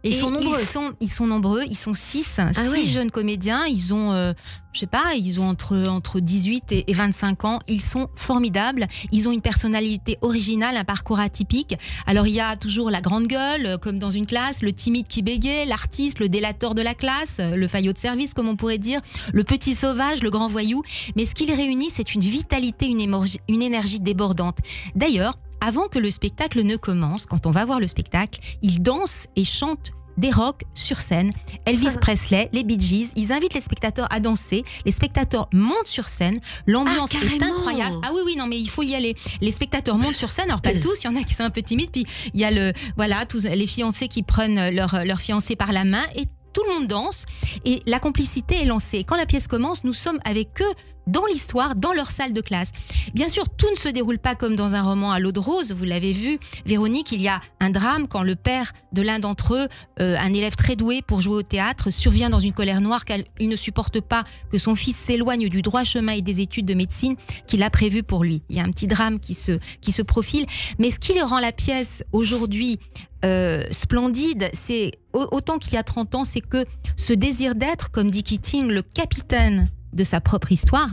Et ils sont nombreux. Ils sont nombreux. Ils sont 6 jeunes comédiens. Ils ont, ils ont entre 18 et 25 ans. Ils sont formidables. Ils ont une personnalité originale, un parcours atypique. Alors, il y a toujours la grande gueule, comme dans une classe, le timide qui bégaye, l'artiste, le délateur de la classe, le faillot de service, comme on pourrait dire, le petit sauvage, le grand voyou. Mais ce qui les réunit, c'est une vitalité, une énergie débordante. D'ailleurs, avant que le spectacle ne commence, quand on va voir le spectacle, ils dansent et chantent des rocks sur scène. Elvis Presley, les Bee Gees, ils invitent les spectateurs à danser. Les spectateurs montent sur scène. L'ambiance est incroyable. Ah oui, non, mais il faut y aller. Les spectateurs montent sur scène. Alors pas tous, il y en a qui sont un peu timides. Puis il y a tous les fiancés qui prennent leur fiancé par la main et tout le monde danse. Et la complicité est lancée. Quand la pièce commence, nous sommes avec eux dans l'histoire, dans leur salle de classe. Bien sûr, tout ne se déroule pas comme dans un roman à l'eau de rose. Vous l'avez vu, Véronique, il y a un drame quand le père de l'un d'entre eux, un élève très doué pour jouer au théâtre, survient dans une colère noire car il ne supporte pas que son fils s'éloigne du droit chemin et des études de médecine qu'il a prévues pour lui. Il y a un petit drame qui se profile. Mais ce qui rend la pièce aujourd'hui splendide, c'est autant qu'il y a 30 ans, c'est que ce désir d'être, comme dit Keating, le capitaine de sa propre histoire,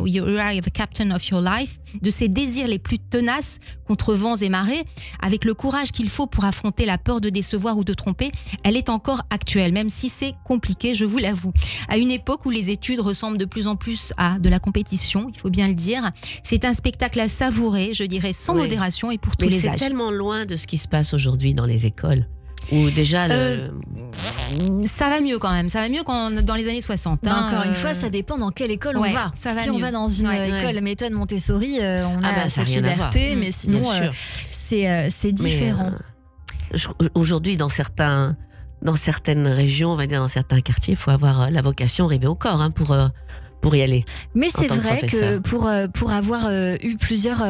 you are the captain of your life, de ses désirs les plus tenaces contre vents et marées, avec le courage qu'il faut pour affronter la peur de décevoir ou de tromper, elle est encore actuelle, même si c'est compliqué, je vous l'avoue. À une époque où les études ressemblent de plus en plus à de la compétition, il faut bien le dire, c'est un spectacle à savourer, je dirais, sans modération et pour tous les âges. C'est tellement loin de ce qui se passe aujourd'hui dans les écoles. Ou déjà ça va mieux quand même, ça va mieux dans les années 60. Encore une fois, ça dépend dans quelle école on va. Si on va dans une école méthode Montessori, on a cette liberté, mais sinon c'est différent. Aujourd'hui, dans certaines régions, on va dire dans certains quartiers, il faut avoir la vocation rêver au corps pour y aller. Mais c'est vrai que pour avoir eu plusieurs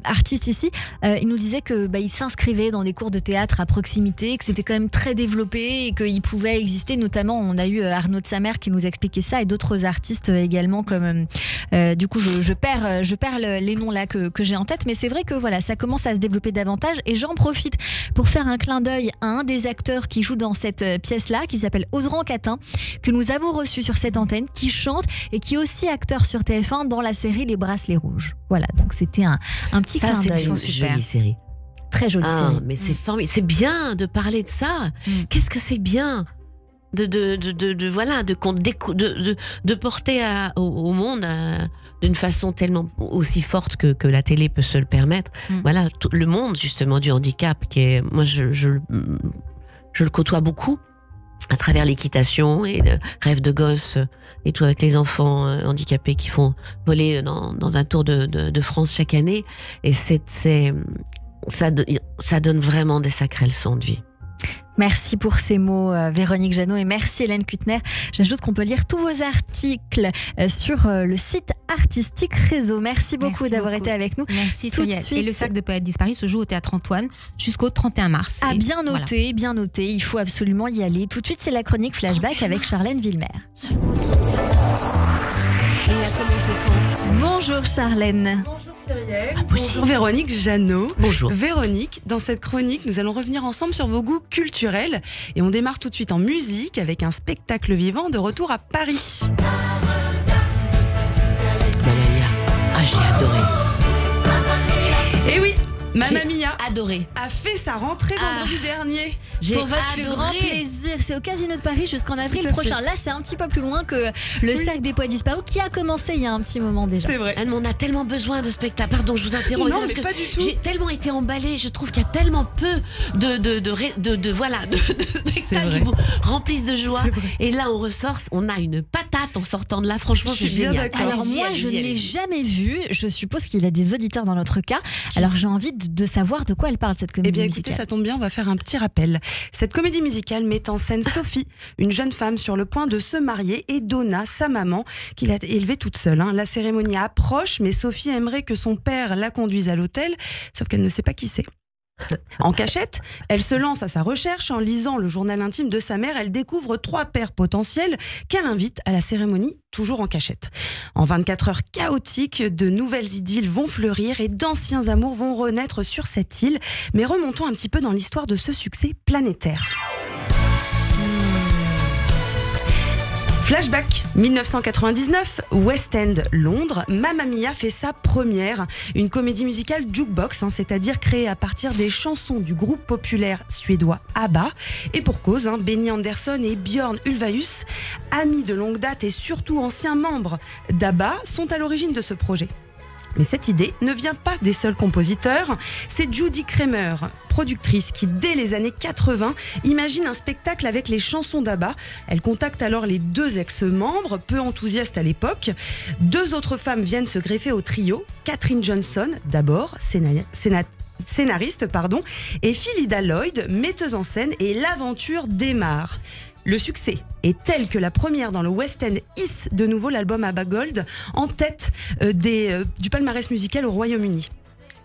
artistes ici, ils nous disaient que ils s'inscrivaient dans des cours de théâtre à proximité, que c'était quand même très développé et qu'il pouvait exister. Notamment, on a eu Arnaud de Samer qui nous expliquait ça et d'autres artistes également. Comme du coup, je perds les noms là que j'ai en tête. Mais c'est vrai que voilà, ça commence à se développer davantage. Et j'en profite pour faire un clin d'œil à un des acteurs qui joue dans cette pièce-là, qui s'appelle Audran Catin, que nous avons reçu sur cette antenne, qui chante et qui est aussi acteur sur TF1 dans la série Les Bracelets Rouges. Voilà, donc c'était un petit clin d'œil. C'est une jolie série. Très jolie série. Mais c'est formidable. C'est bien de parler de ça. Qu'est-ce que c'est bien de porter au monde d'une façon tellement aussi forte que la télé peut se le permettre. Voilà, le monde justement du handicap qui est, moi je le côtoie beaucoup à travers l'équitation et le rêve de gosse et tout avec les enfants handicapés qui font voler dans un tour de France chaque année, et ça donne vraiment des sacrées leçons de vie. Merci pour ces mots, Véronique Jeannot, et merci Hélène Kuttner. J'ajoute qu'on peut lire tous vos articles sur le site Artistique Réseau. Merci beaucoup d'avoir été avec nous. Merci Tout de Cyrielle. suite. Et le Cercle de poètes disparus se joue au Théâtre Antoine jusqu'au 31 mars. Ah, Et bien voilà. noté, bien noté. Il faut absolument y aller. Tout de suite, c'est la chronique Flashback avec Charlène Villemer. Bonjour Charlène. Bonjour Cyrielle. Bonjour Véronique Jeannot. Bonjour. Véronique, dans cette chronique, nous allons revenir ensemble sur vos goûts culturels. Et on démarre tout de suite en musique avec un spectacle vivant de retour à Paris. Mamma Mia. Ah, j'ai adoré. Et oui, Mamma J'ai Mia adoré. a fait sa rentrée vendredi dernier. J'ai Pour votre plus grand adoré. plaisir, c'est au Casino de Paris jusqu'en avril Tout à prochain. Là, c'est un petit peu plus loin que le Cercle des poètes disparus qui a commencé il y a un petit moment déjà. C'est vrai. Anne, on a tellement besoin de spectacles. Pardon, je vous interromps. Non, parce mais que pas du tout. j'ai tellement été emballée. Je trouve qu'il y a tellement peu de spectacles vrai. qui vous remplissent de joie. C'est vrai. Et là, on ressort, on a une patate en sortant de là. Franchement, Je c'est suis bien génial. d'accord. Alors Allez-y, moi, je ne allez-y, l'ai allez-y. jamais vu. Je suppose qu'il y a des auditeurs dans notre cas. Alors j'ai envie de savoir de quoi elle parle, cette Eh comédie bien écoutez, musicale. ça tombe bien, on va faire un petit rappel. Cette comédie musicale met en scène Sophie, une jeune femme sur le point de se marier, et Donna, sa maman, qu'il a élevée toute seule. La cérémonie approche, mais Sophie aimerait que son père la conduise à l'hôtel, sauf qu'elle ne sait pas qui c'est. En cachette, elle se lance à sa recherche. En lisant le journal intime de sa mère, elle découvre 3 pères potentiels qu'elle invite à la cérémonie, toujours en cachette. En 24 heures chaotiques, de nouvelles idylles vont fleurir et d'anciens amours vont renaître sur cette île. Mais remontons un petit peu dans l'histoire de ce succès planétaire. Flashback, 1999, West End, Londres. Mamma Mia fait sa première, une comédie musicale jukebox, c'est-à-dire créée à partir des chansons du groupe populaire suédois ABBA. Et pour cause, Benny Andersson et Björn Ulvaeus, amis de longue date et surtout anciens membres d'ABBA, sont à l'origine de ce projet. Mais cette idée ne vient pas des seuls compositeurs, c'est Judy Kramer, productrice qui, dès les années 80, imagine un spectacle avec les chansons d'ABBA. Elle contacte alors les 2 ex-membres, peu enthousiastes à l'époque. 2 autres femmes viennent se greffer au trio, Catherine Johnson, d'abord, scénariste, et Phillida Lloyd, metteuse en scène, et l'aventure démarre. Le succès est tel que la première dans le West End hisse de nouveau l'album ABBA Gold en tête du palmarès musical au Royaume-Uni.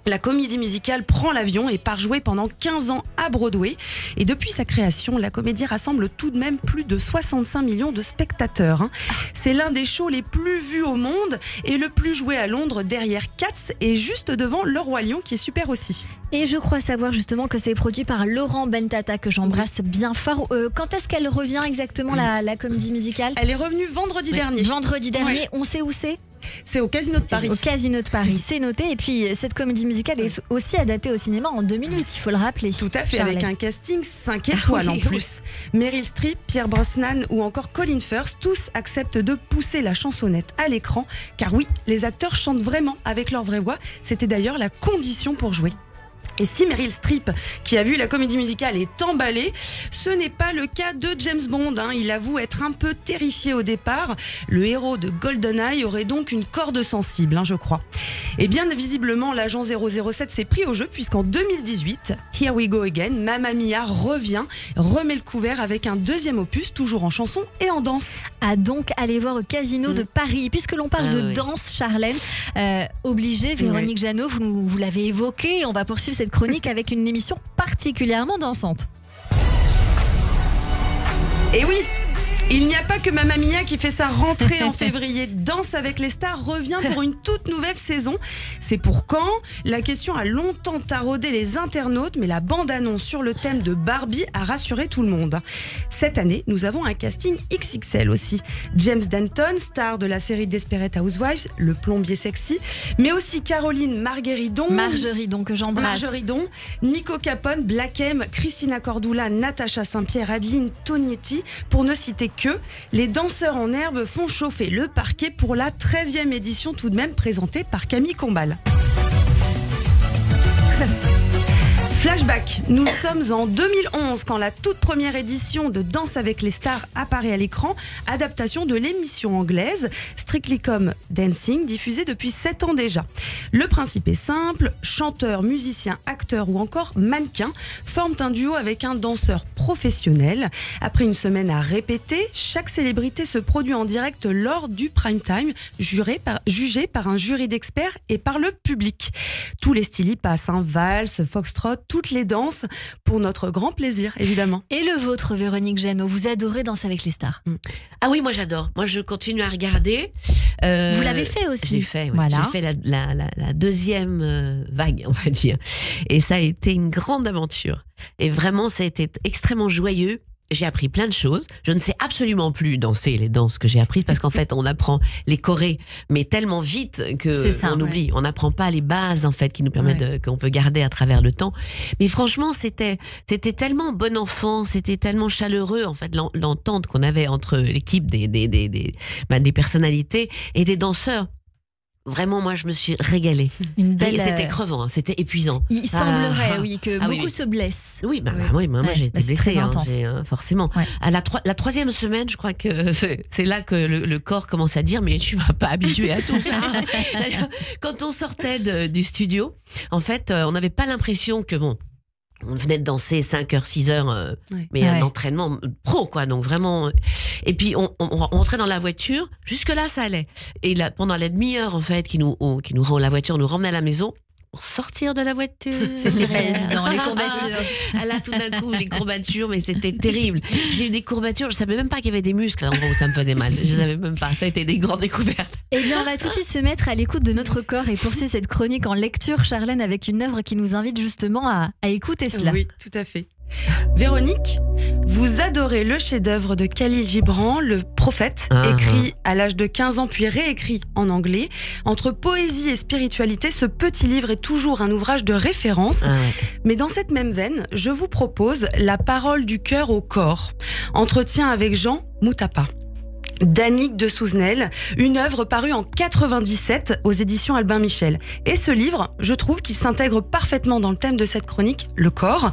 La comédie musicale prend l'avion et part jouer pendant 15 ans à Broadway. Et depuis sa création, la comédie rassemble tout de même plus de 65 millions de spectateurs. C'est l'un des shows les plus vus au monde et le plus joué à Londres, derrière Cats et juste devant Le Roi Lion, qui est super aussi. Et je crois savoir justement que c'est produit par Laurent Bentata, que j'embrasse bien fort. Quand est-ce qu'elle revient exactement, la comédie musicale? Elle est revenue vendredi dernier. Vendredi dernier, Ouais. on sait où c'est? C'est au Casino de Paris. Au Casino de Paris, c'est noté. Et puis cette comédie musicale est aussi adaptée au cinéma en 2008, il faut le rappeler. Tout à fait, Charlène. avec un casting 5 étoiles en plus. Meryl Streep, Pierce Brosnan ou encore Colin Firth, tous acceptent de pousser la chansonnette à l'écran. Car oui, les acteurs chantent vraiment avec leur vraie voix. C'était d'ailleurs la condition pour jouer. Et si Meryl Streep, qui a vu la comédie musicale, est emballée, ce n'est pas le cas de James Bond. Il avoue être un peu terrifié au départ. Le héros de GoldenEye aurait donc une corde sensible, je crois. Et bien visiblement, l'agent 007 s'est pris au jeu, puisqu'en 2018, Here We Go Again, Mamma Mia remet le couvert avec un 2e opus, toujours en chanson et en danse. À donc aller voir au Casino de Paris. Puisque l'on parle de danse, Charlène, obligée, Véronique Jeannot, vous l'avez évoqué, on va poursuivre cette chronique avec une émission particulièrement dansante. Et oui, il n'y a pas que Mamma Mia qui fait sa rentrée en février. Danse avec les stars revient pour une toute nouvelle saison. C'est pour quand? La question a longtemps taraudé les internautes, mais la bande-annonce sur le thème de Barbie a rassuré tout le monde. Cette année, nous avons un casting XXL aussi. James Denton, star de la série Desperate Housewives, le plombier sexy, mais aussi Caroline Margeridon, que j'embrasse. Margeridon, Nico Capone, Black M, Christina Cordula, Natacha Saint-Pierre, Adeline Tognetti, pour ne citer que. Les danseurs en herbe font chauffer le parquet pour la 13e édition, tout de même présentée par Camille Combal. Flashback, nous sommes en 2011 quand la toute première édition de Danse avec les stars apparaît à l'écran, adaptation de l'émission anglaise Strictly Come Dancing, diffusée depuis 7 ans déjà. Le principe est simple, chanteurs, musiciens, acteurs ou encore mannequins forment un duo avec un danseur professionnel. Après une semaine à répéter, chaque célébrité se produit en direct lors du prime time, jugé par un jury d'experts et par le public. Tous les styles y passent, valse, foxtrot, toutes les danses, pour notre grand plaisir, évidemment. Et le vôtre, Véronique Jeannot, vous adorez Danser avec les stars? Ah oui, moi j'adore. Moi je continue à regarder. Vous l'avez fait aussi? J'ai fait, ouais. Voilà. J'ai fait la deuxième vague, on va dire. Et ça a été une grande aventure. Et vraiment, ça a été extrêmement joyeux. J'ai appris plein de choses. Je ne sais absolument plus danser les danses que j'ai apprises parce qu'en fait, on apprend les chorés, mais tellement vite qu'on oublie. On n'apprend pas les bases en fait qui nous permettent qu'on peut garder à travers le temps. Mais franchement, c'était tellement bon enfant, c'était tellement chaleureux en fait l'entente qu'on avait entre l'équipe des personnalités et des danseurs. Vraiment, moi, je me suis régalée. C'était crevant, c'était épuisant. Il semblerait, que beaucoup se blessent. Oui, moi j'ai été blessée, forcément. Ouais. À la troisième semaine, je crois que c'est là que le corps commence à dire, mais tu m'as pas habitué à tout ça. Quand on sortait du studio, en fait, on n'avait pas l'impression que on venait de danser 5 heures, 6 heures, mais un entraînement pro, quoi. Donc vraiment. Et puis on rentrait dans la voiture. Jusque là, ça allait. Et là, pendant la demi-heure, en fait, qui nous rend la voiture, nous ramenait à la maison. Pour sortir de la voiture, c'était pas évident, les courbatures. Là, tout d'un coup, les courbatures, mais c'était terrible. J'ai eu des courbatures, je savais même pas qu'il y avait des muscles là, en gros, ça me faisait mal. Je savais même pas. Ça a été des grandes découvertes. Eh bien, on va tout de suite se mettre à l'écoute de notre corps et poursuivre cette chronique en lecture, Charlène, avec une œuvre qui nous invite justement à écouter cela. Oui, tout à fait. Véronique, vous adorez le chef-d'œuvre de Khalil Gibran, Le Prophète, écrit à l'âge de 15 ans puis réécrit en anglais. Entre poésie et spiritualité, ce petit livre est toujours un ouvrage de référence. Mais dans cette même veine, je vous propose La parole du cœur au corps. Entretien avec Jean Moutapa. d'Annick de Souzenel, une œuvre parue en 97 aux éditions Albin Michel. Et ce livre, je trouve qu'il s'intègre parfaitement dans le thème de cette chronique, le corps.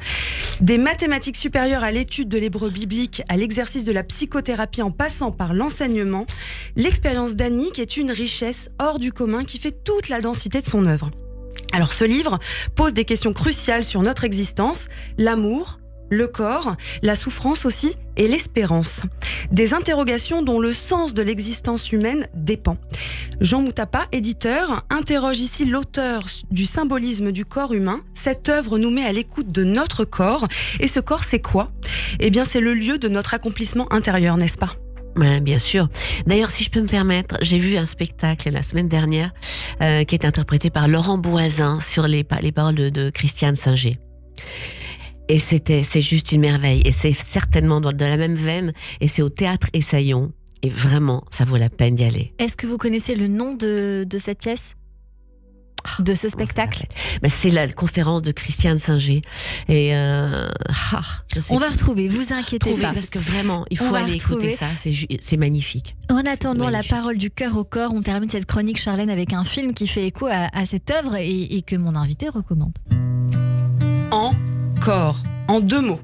Des mathématiques supérieures à l'étude de l'hébreu biblique, à l'exercice de la psychothérapie en passant par l'enseignement, l'expérience d'Annick est une richesse hors du commun qui fait toute la densité de son œuvre. Alors ce livre pose des questions cruciales sur notre existence, l'amour, le corps, la souffrance aussi et l'espérance. Des interrogations dont le sens de l'existence humaine dépend. Jean Moutapa, éditeur, interroge ici l'auteur du symbolisme du corps humain. Cette œuvre nous met à l'écoute de notre corps. Et ce corps, c'est quoi ? Eh bien, c'est le lieu de notre accomplissement intérieur, n'est-ce pas ? Ouais, bien sûr. D'ailleurs, si je peux me permettre, j'ai vu un spectacle la semaine dernière qui est interprété par Laurent Boisin sur les paroles de Christiane Singer. Et c'est juste une merveille. Et c'est certainement dans la même veine. Et c'est au Théâtre Essaillon. Et vraiment, ça vaut la peine d'y aller. Est-ce que vous connaissez le nom de cette pièce ? De ce spectacle ? C'est la conférence de Christiane Singer. Et on va retrouver, vous inquiétez pas. Parce que vraiment, il faut aller écouter ça. C'est magnifique. En attendant la parole du cœur au corps, on termine cette chronique, Charlène, avec un film qui fait écho à cette œuvre et que mon invité recommande. Encore, en 2 mots.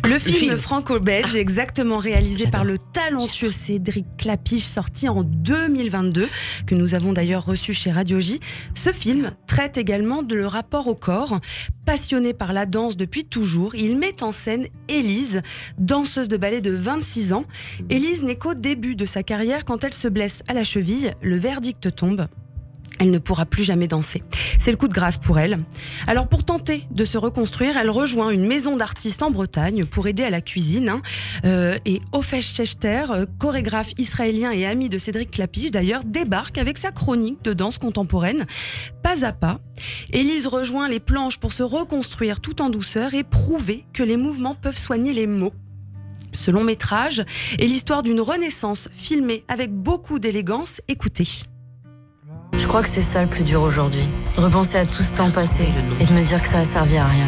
Le film franco-belge, exactement réalisé par le talentueux Cédric Clapiche, sorti en 2022, que nous avons d'ailleurs reçu chez Radio J. Ce film traite également de le rapport au corps. Passionné par la danse depuis toujours, il met en scène Élise, danseuse de ballet de 26 ans. Élise n'est qu'au début de sa carrière quand elle se blesse à la cheville. Le verdict tombe. Elle ne pourra plus jamais danser. C'est le coup de grâce pour elle. Alors pour tenter de se reconstruire, elle rejoint une maison d'artistes en Bretagne pour aider à la cuisine. Et Ofesh Schechter, chorégraphe israélien et ami de Cédric Clapiche d'ailleurs, débarque avec sa chronique de danse contemporaine. Pas à pas, Élise rejoint les planches pour se reconstruire tout en douceur et prouver que les mouvements peuvent soigner les maux. Ce long métrage est l'histoire d'une renaissance filmée avec beaucoup d'élégance. Écoutez. Je crois que c'est ça le plus dur aujourd'hui. De repenser à tout ce temps passé et de me dire que ça a servi à rien.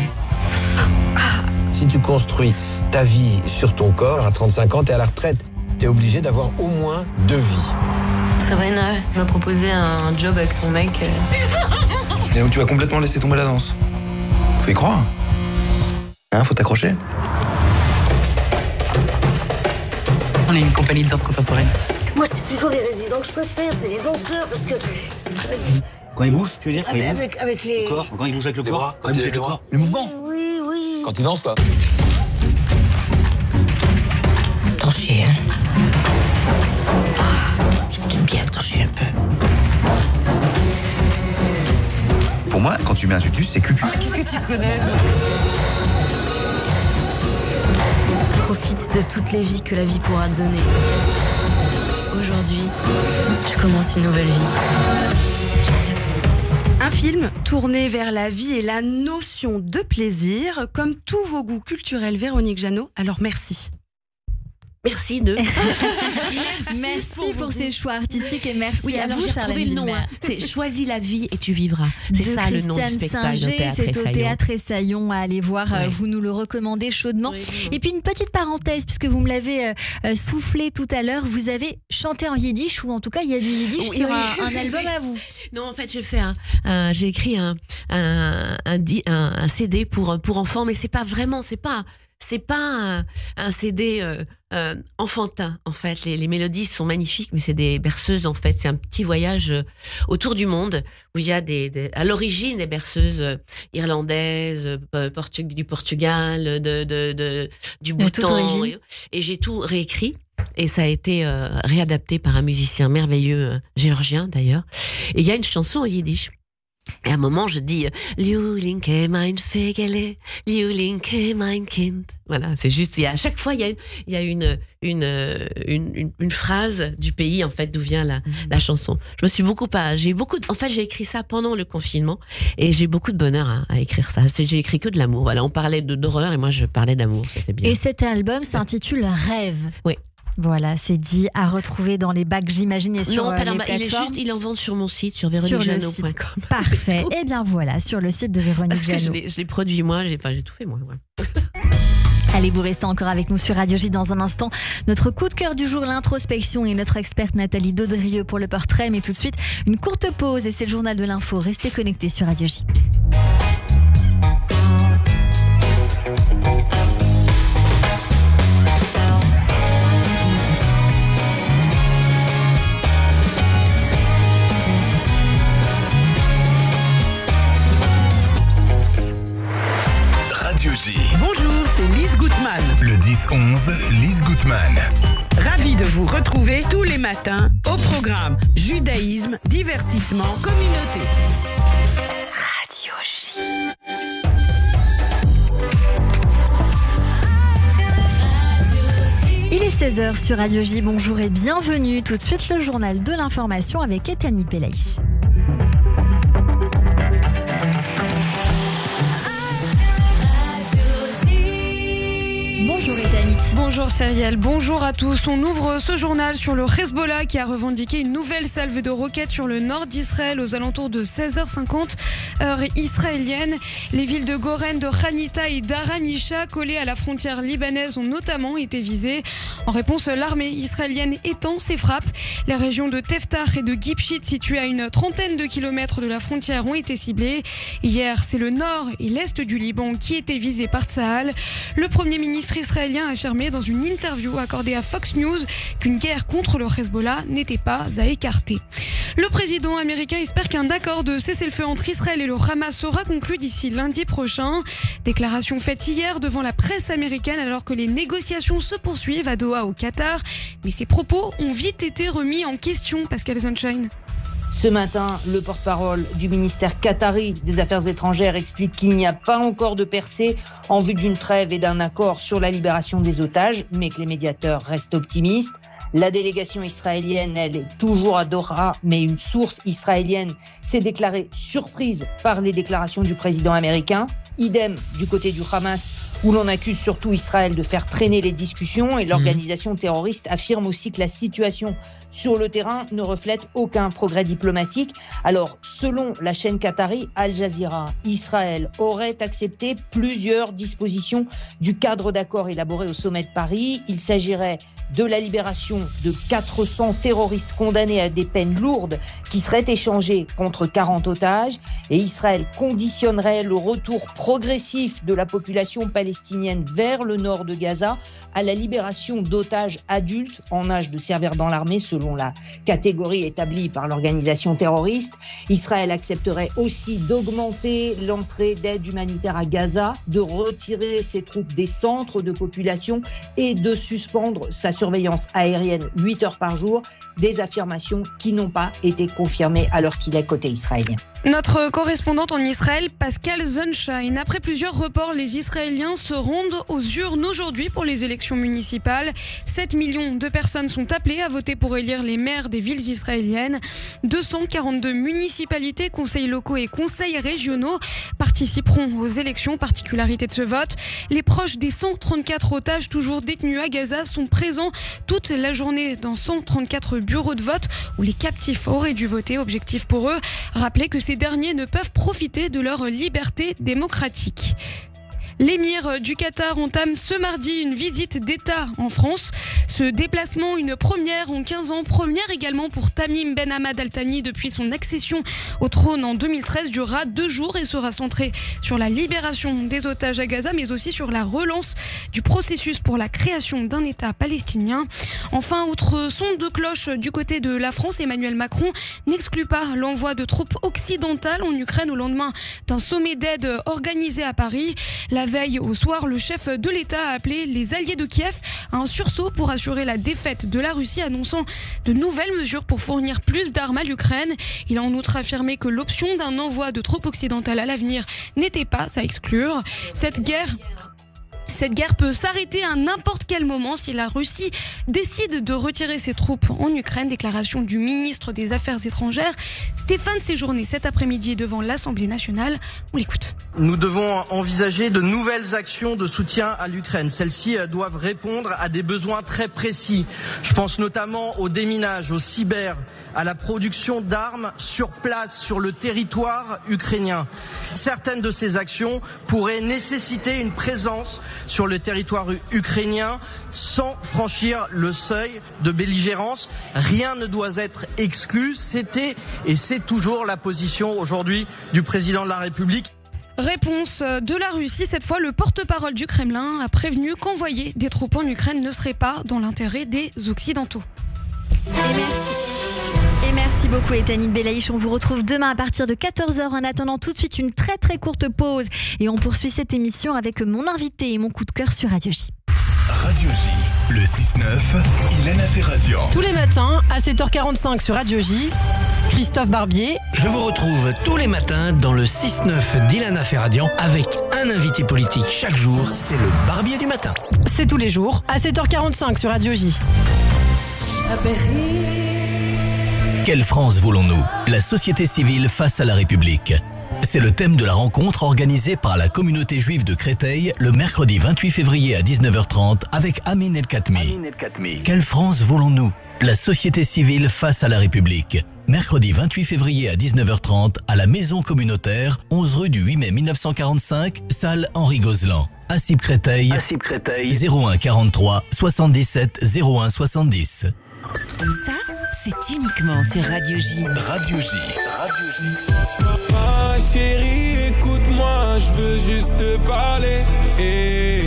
Si tu construis ta vie sur ton corps, à 35 ans, t'es à la retraite. T'es obligé d'avoir au moins 2 vies. Sabrina m'a proposé un job avec son mec. Et donc tu vas complètement laisser tomber la danse. Faut y croire. Hein, faut t'accrocher. On est une compagnie de danse contemporaine. Moi, c'est toujours les résidents que je préfère, c'est les danseurs, parce que... Quand ils bougent, tu veux dire quand ils bougent avec les... Le corps. Quand ils bougent avec le corps. Bras, Quand ils bougent avec le corps. Le mouvement. Oui, oui. Quand ils dansent, quoi. Trancher, hein. J'aime bien trancher un peu. Pour moi, quand tu mets un tutu, c'est cucu. Qu'est-ce que tu connais, toi? Profite de toutes les vies que la vie pourra te donner. Aujourd'hui, je commence une nouvelle vie. Un film tourné vers la vie et la notion de plaisir, comme tous vos goûts culturels, Véronique Jeannot. Alors merci. Merci de. Merci pour ces choix artistiques et merci Oui, à alors vous, j'ai retrouvé Charlène le nom. Villemer. C'est Choisis la vie et tu vivras. C'est De ça le nom du Christiane spectacle Singer, au Théâtre c'est au Essaillon. Théâtre Essaillon à aller voir. Vous nous le recommandez chaudement. Et puis une petite parenthèse, puisque vous me l'avez soufflé tout à l'heure, vous avez chanté en yiddish, ou en tout cas il y a du yiddish sur un album à vous. Non, en fait, j'ai écrit un CD pour enfants, mais c'est pas un CD enfantin, en fait. Les mélodies sont magnifiques, mais c'est des berceuses, en fait. C'est un petit voyage autour du monde où il y a à l'origine des berceuses irlandaises, du Portugal, du Bhoutan. Et j'ai tout réécrit. Et ça a été réadapté par un musicien merveilleux, géorgien d'ailleurs. Et il y a une chanson en yiddish. Et à un moment, je dis Liulinke mein Fegele, Liulinke mein Kind. Voilà, c'est juste. Et à chaque fois, il y a une phrase du pays en fait d'où vient la chanson. J'ai écrit ça pendant le confinement et j'ai beaucoup de bonheur à écrire ça. J'ai écrit que de l'amour. Voilà, on parlait d'horreur et moi je parlais d'amour. C'était bien. Et cet album s'intitule Rêve. Oui. Voilà, c'est dit, à retrouver dans les bacs, j'imagine, et sur les plateformes. Il est en vente sur mon site, sur veroniquejeannot.com. Parfait. Et bien voilà, sur le site de Véronique Jeannot. Parce que je l'ai produit moi, j'ai tout fait moi. Ouais. Allez, vous restez encore avec nous sur Radio J dans un instant. Notre coup de cœur du jour, l'introspection, et notre experte Nathalie Daudrieux pour le portrait. Mais tout de suite, une courte pause et c'est le journal de l'info. Restez connectés sur Radio J. Bonjour, c'est Lise Gutmann. Le 10-11, Lise Gutmann. Ravie de vous retrouver tous les matins au programme Judaïsme, divertissement, communauté. Radio J. Il est 16h sur Radio J. Bonjour et bienvenue. Tout de suite, le journal de l'information avec Etani Belaïch. Bonjour Ethanit. Bonjour Cyrielle, bonjour à tous. On ouvre ce journal sur le Hezbollah qui a revendiqué une nouvelle salve de roquettes sur le nord d'Israël aux alentours de 16h50 heure israélienne. Les villes de Goren, de Hanita et d'Aranisha collées à la frontière libanaise ont notamment été visées. En réponse, l'armée israélienne étend ses frappes. Les régions de Teftach et de Gipchit, situées à une trentaine de kilomètres de la frontière, ont été ciblées. Hier, c'est le nord et l'est du Liban qui étaient visés par Tsahal. Le Premier ministre israélien a affirmé dans une interview accordée à Fox News qu'une guerre contre le Hezbollah n'était pas à écarter. Le président américain espère qu'un accord de cessez-le-feu entre Israël et le Hamas sera conclu d'ici lundi prochain. Déclaration faite hier devant la presse américaine alors que les négociations se poursuivent à Doha au Qatar. Mais ces propos ont vite été remis en question, Pascal Sunshine. Ce matin, le porte-parole du ministère qatari des Affaires étrangères explique qu'il n'y a pas encore de percée en vue d'une trêve et d'un accord sur la libération des otages, mais que les médiateurs restent optimistes. La délégation israélienne, elle, est toujours à Doha, mais une source israélienne s'est déclarée surprise par les déclarations du président américain. Idem du côté du Hamas, où l'on accuse surtout Israël de faire traîner les discussions, et l'organisation terroriste affirme aussi que la situation sur le terrain ne reflète aucun progrès diplomatique. Alors, selon la chaîne qatari Al Jazeera, Israël aurait accepté plusieurs dispositions du cadre d'accord élaboré au sommet de Paris. Il s'agirait de la libération de 400 terroristes condamnés à des peines lourdes qui seraient échangés contre 40 otages. Et Israël conditionnerait le retour progressif de la population palestinienne vers le nord de Gaza à la libération d'otages adultes en âge de servir dans l'armée selon la catégorie établie par l'organisation terroriste. Israël accepterait aussi d'augmenter l'entrée d'aide humanitaire à Gaza, de retirer ses troupes des centres de population et de suspendre sa surveillance aérienne 8 heures par jour, des affirmations qui n'ont pas été confirmées alors qu'il est côté israélien. Notre correspondante en Israël, Pascal Sunshine. Après plusieurs reports, les Israéliens se rendent aux urnes aujourd'hui pour les élections municipales. 7 millions de personnes sont appelées à voter pour élire les maires des villes israéliennes. 242 municipalités, conseils locaux et conseils régionaux participeront aux élections. Particularité de ce vote, les proches des 134 otages toujours détenus à Gaza sont présents toute la journée dans 134 bureaux de vote où les captifs auraient dû voter. Objectif pour eux, rappeler que ces derniers ne peuvent profiter de leur liberté démocratique. L'émir du Qatar entame ce mardi une visite d'État en France. Ce déplacement, une première en 15 ans, première également pour Tamim Ben Hamad Al Thani depuis son accession au trône en 2013, durera 2 jours et sera centré sur la libération des otages à Gaza, mais aussi sur la relance du processus pour la création d'un État palestinien. Enfin, outre son de cloche du côté de la France, Emmanuel Macron n'exclut pas l'envoi de troupes occidentales en Ukraine au lendemain d'un sommet d'aide organisé à Paris. La veille au soir, le chef de l'État a appelé les alliés de Kiev à un sursaut pour assurer la défaite de la Russie, annonçant de nouvelles mesures pour fournir plus d'armes à l'Ukraine. Il a en outre affirmé que l'option d'un envoi de troupes occidentales à l'avenir n'était pas à exclure. Cette guerre peut s'arrêter à n'importe quel moment si la Russie décide de retirer ses troupes en Ukraine. Déclaration du ministre des Affaires étrangères, Stéphane Séjourné, cet après-midi devant l'Assemblée nationale. On l'écoute. Nous devons envisager de nouvelles actions de soutien à l'Ukraine. Celles-ci doivent répondre à des besoins très précis. Je pense notamment au déminage, au cyber, à la production d'armes sur place, sur le territoire ukrainien. Certaines de ces actions pourraient nécessiter une présence sur le territoire ukrainien sans franchir le seuil de belligérance. Rien ne doit être exclu. C'était et c'est toujours la position aujourd'hui du président de la République. Réponse de la Russie. Cette fois, le porte-parole du Kremlin a prévenu qu'envoyer des troupes en Ukraine ne serait pas dans l'intérêt des Occidentaux. Et merci beaucoup Ethanine Belaïch. On vous retrouve demain à partir de 14h. En attendant tout de suite une très très courte pause. Et on poursuit cette émission avec mon invité et mon coup de cœur sur Radio J. Radio J, le 6-9, Ilana Ferradian. Tous les matins à 7h45 sur Radio J, Christophe Barbier. Je vous retrouve tous les matins dans le 6-9 d'Ilana Ferradian avec un invité politique chaque jour. C'est le Barbier du matin. C'est tous les jours à 7h45 sur Radio J. Quelle France voulons-nous? La société civile face à la République. C'est le thème de la rencontre organisée par la communauté juive de Créteil le mercredi 28 février à 19h30 avec Amin El Khatmi. Quelle France voulons-nous? La société civile face à la République. Mercredi 28 février à 19h30 à la maison communautaire, 11 rue du 8 mai 1945, salle Henri Gozlan. Assib Créteil, 01 43 77 01 70. Ça, c'est uniquement sur Radio J. Radio J. Papa, chérie, écoute-moi, je veux juste te parler. Et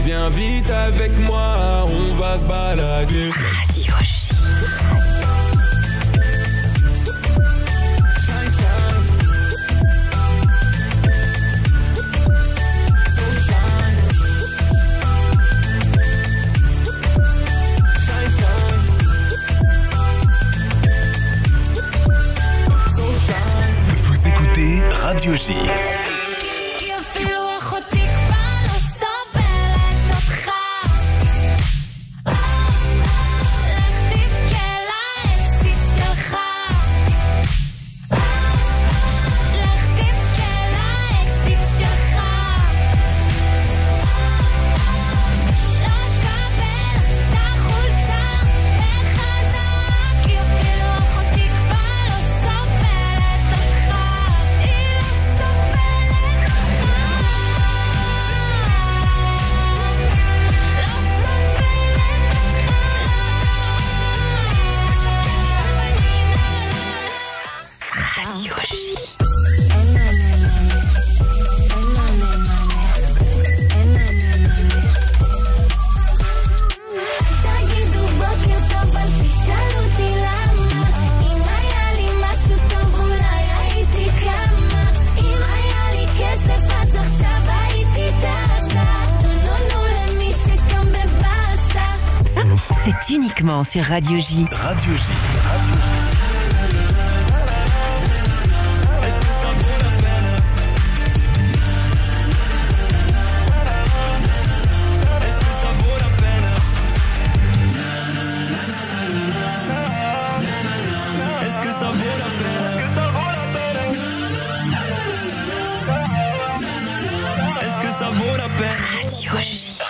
viens vite avec moi, on va se balader. Radio J. Radio J. Radio J. C'est uniquement sur Radio J. Radio J.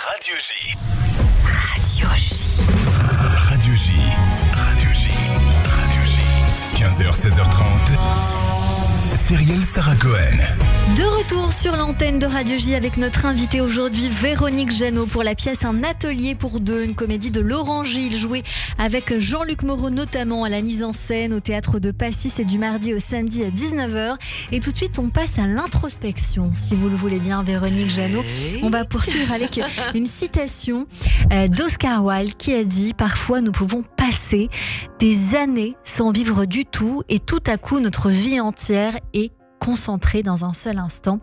Radio J. Radio J. Radio J. Radio J. Radio J. Radio J. 15h, 16h30. Cyrielle Sarah Cohen. De retour sur l'antenne de Radio J avec notre invitée aujourd'hui, Véronique Jeannot, pour la pièce Un atelier pour deux, une comédie de Laurent Gilles, jouée avec Jean-Luc Moreau notamment à la mise en scène au théâtre de Passy. C'est du mardi au samedi à 19h. Et tout de suite, on passe à l'introspection, si vous le voulez bien, Véronique Jeannot. On va poursuivre avec une citation d'Oscar Wilde qui a dit « Parfois, nous pouvons passer des années sans vivre du tout et tout à coup, notre vie entière est concentré dans un seul instant.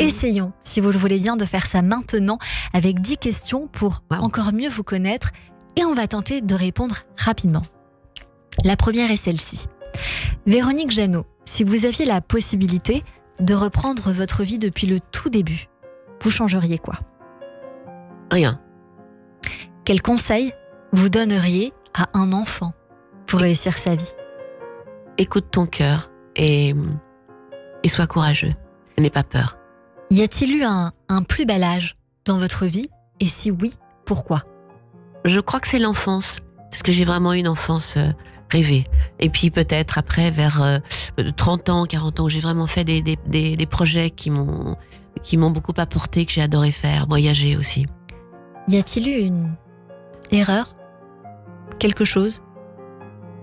Essayons, si vous le voulez bien, de faire ça maintenant avec 10 questions pour encore mieux vous connaître et on va tenter de répondre rapidement. La première est celle-ci. Véronique Jeannot, si vous aviez la possibilité de reprendre votre vie depuis le tout début, vous changeriez quoi? Rien. Quel conseil vous donneriez à un enfant pour réussir sa vie? Écoute ton cœur et sois courageux. N'aie pas peur. Y a-t-il eu un plus bel âge dans votre vie? Et si oui, pourquoi? Je crois que c'est l'enfance. Parce que j'ai vraiment eu une enfance rêvée. Et puis peut-être après, vers 30 ans, 40 ans, j'ai vraiment fait des projets qui m'ont beaucoup apporté, que j'ai adoré faire, voyager aussi. Y a-t-il eu une erreur? Quelque chose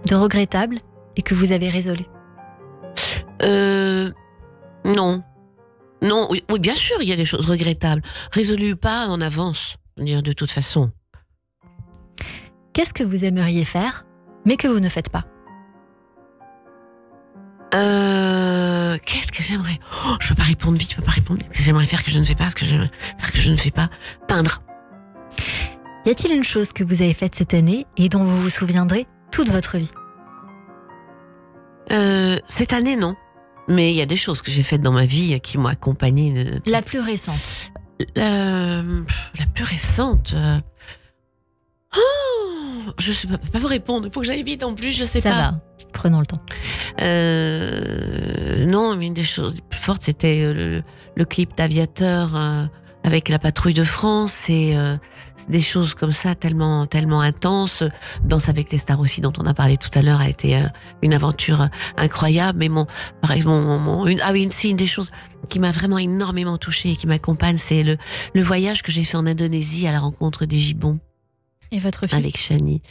de regrettable et que vous avez résolu? Non. Non, oui, bien sûr, il y a des choses regrettables. Résolues ou pas, on avance, de toute façon. Qu'est-ce que vous aimeriez faire, mais que vous ne faites pas? Qu'est-ce que j'aimerais... je peux pas répondre vite, Que j'aimerais faire que je ne fais pas, ce que j'aimerais faire que je ne fais pas. Peindre. Y a-t-il une chose que vous avez faite cette année et dont vous vous souviendrez toute votre vie? Cette année, non. Mais il y a des choses que j'ai faites dans ma vie qui m'ont accompagnée. La plus récente? La plus récente... je sais pas vous répondre. Il faut que j'aille vite en plus, je sais pas. Ça va, prenons le temps. Non, mais une des choses les plus fortes, c'était le clip d'Aviateur avec la patrouille de France et des choses comme ça tellement intenses. Danse avec les stars aussi, dont on a parlé tout à l'heure, a été une aventure incroyable. Mais une des choses qui m'a vraiment énormément touchée et qui m'accompagne, c'est le voyage que j'ai fait en Indonésie à la rencontre des gibbons. Et votre fille? Avec Chani.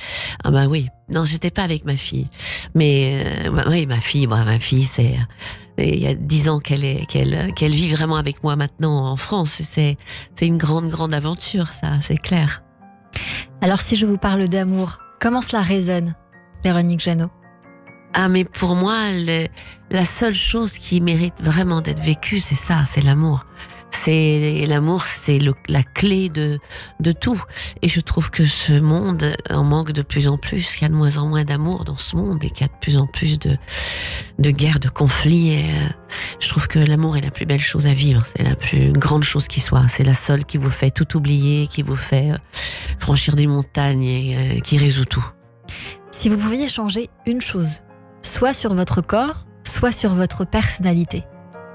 Ah bah oui. Non, j'étais pas avec ma fille. Mais oui, ma fille, c'est... Il y a 10 ans qu'elle vit vraiment avec moi maintenant en France. C'est une grande aventure, ça, c'est clair. Alors si je vous parle d'amour, comment cela résonne, Véronique Jeannot? Ah, mais pour moi, la seule chose qui mérite vraiment d'être vécue, c'est ça, c'est l'amour. L'amour, c'est la clé de tout. Et je trouve que ce monde en manque de plus en plus, qu'il y a de moins en moins d'amour dans ce monde et qu'il y a de plus en plus de guerres, de conflits. Et, je trouve que l'amour est la plus belle chose à vivre. C'est la plus grande chose qui soit. C'est la seule qui vous fait tout oublier, qui vous fait franchir des montagnes et qui résout tout. Si vous pouviez changer une chose, soit sur votre corps, soit sur votre personnalité,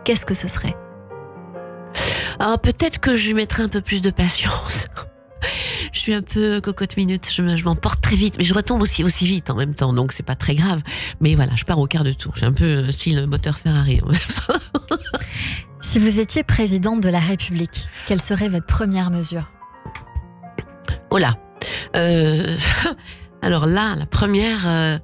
qu'est-ce que ce serait? Alors peut-être que je lui mettrai un peu plus de patience. Je suis un peu cocotte minute, je m'emporte très vite, mais je retombe aussi vite en même temps, donc c'est pas très grave. Mais voilà, je pars au quart de tour. J'ai un peu style moteur Ferrari. Si vous étiez présidente de la République, quelle serait votre première mesure? Oh là, alors là, la première.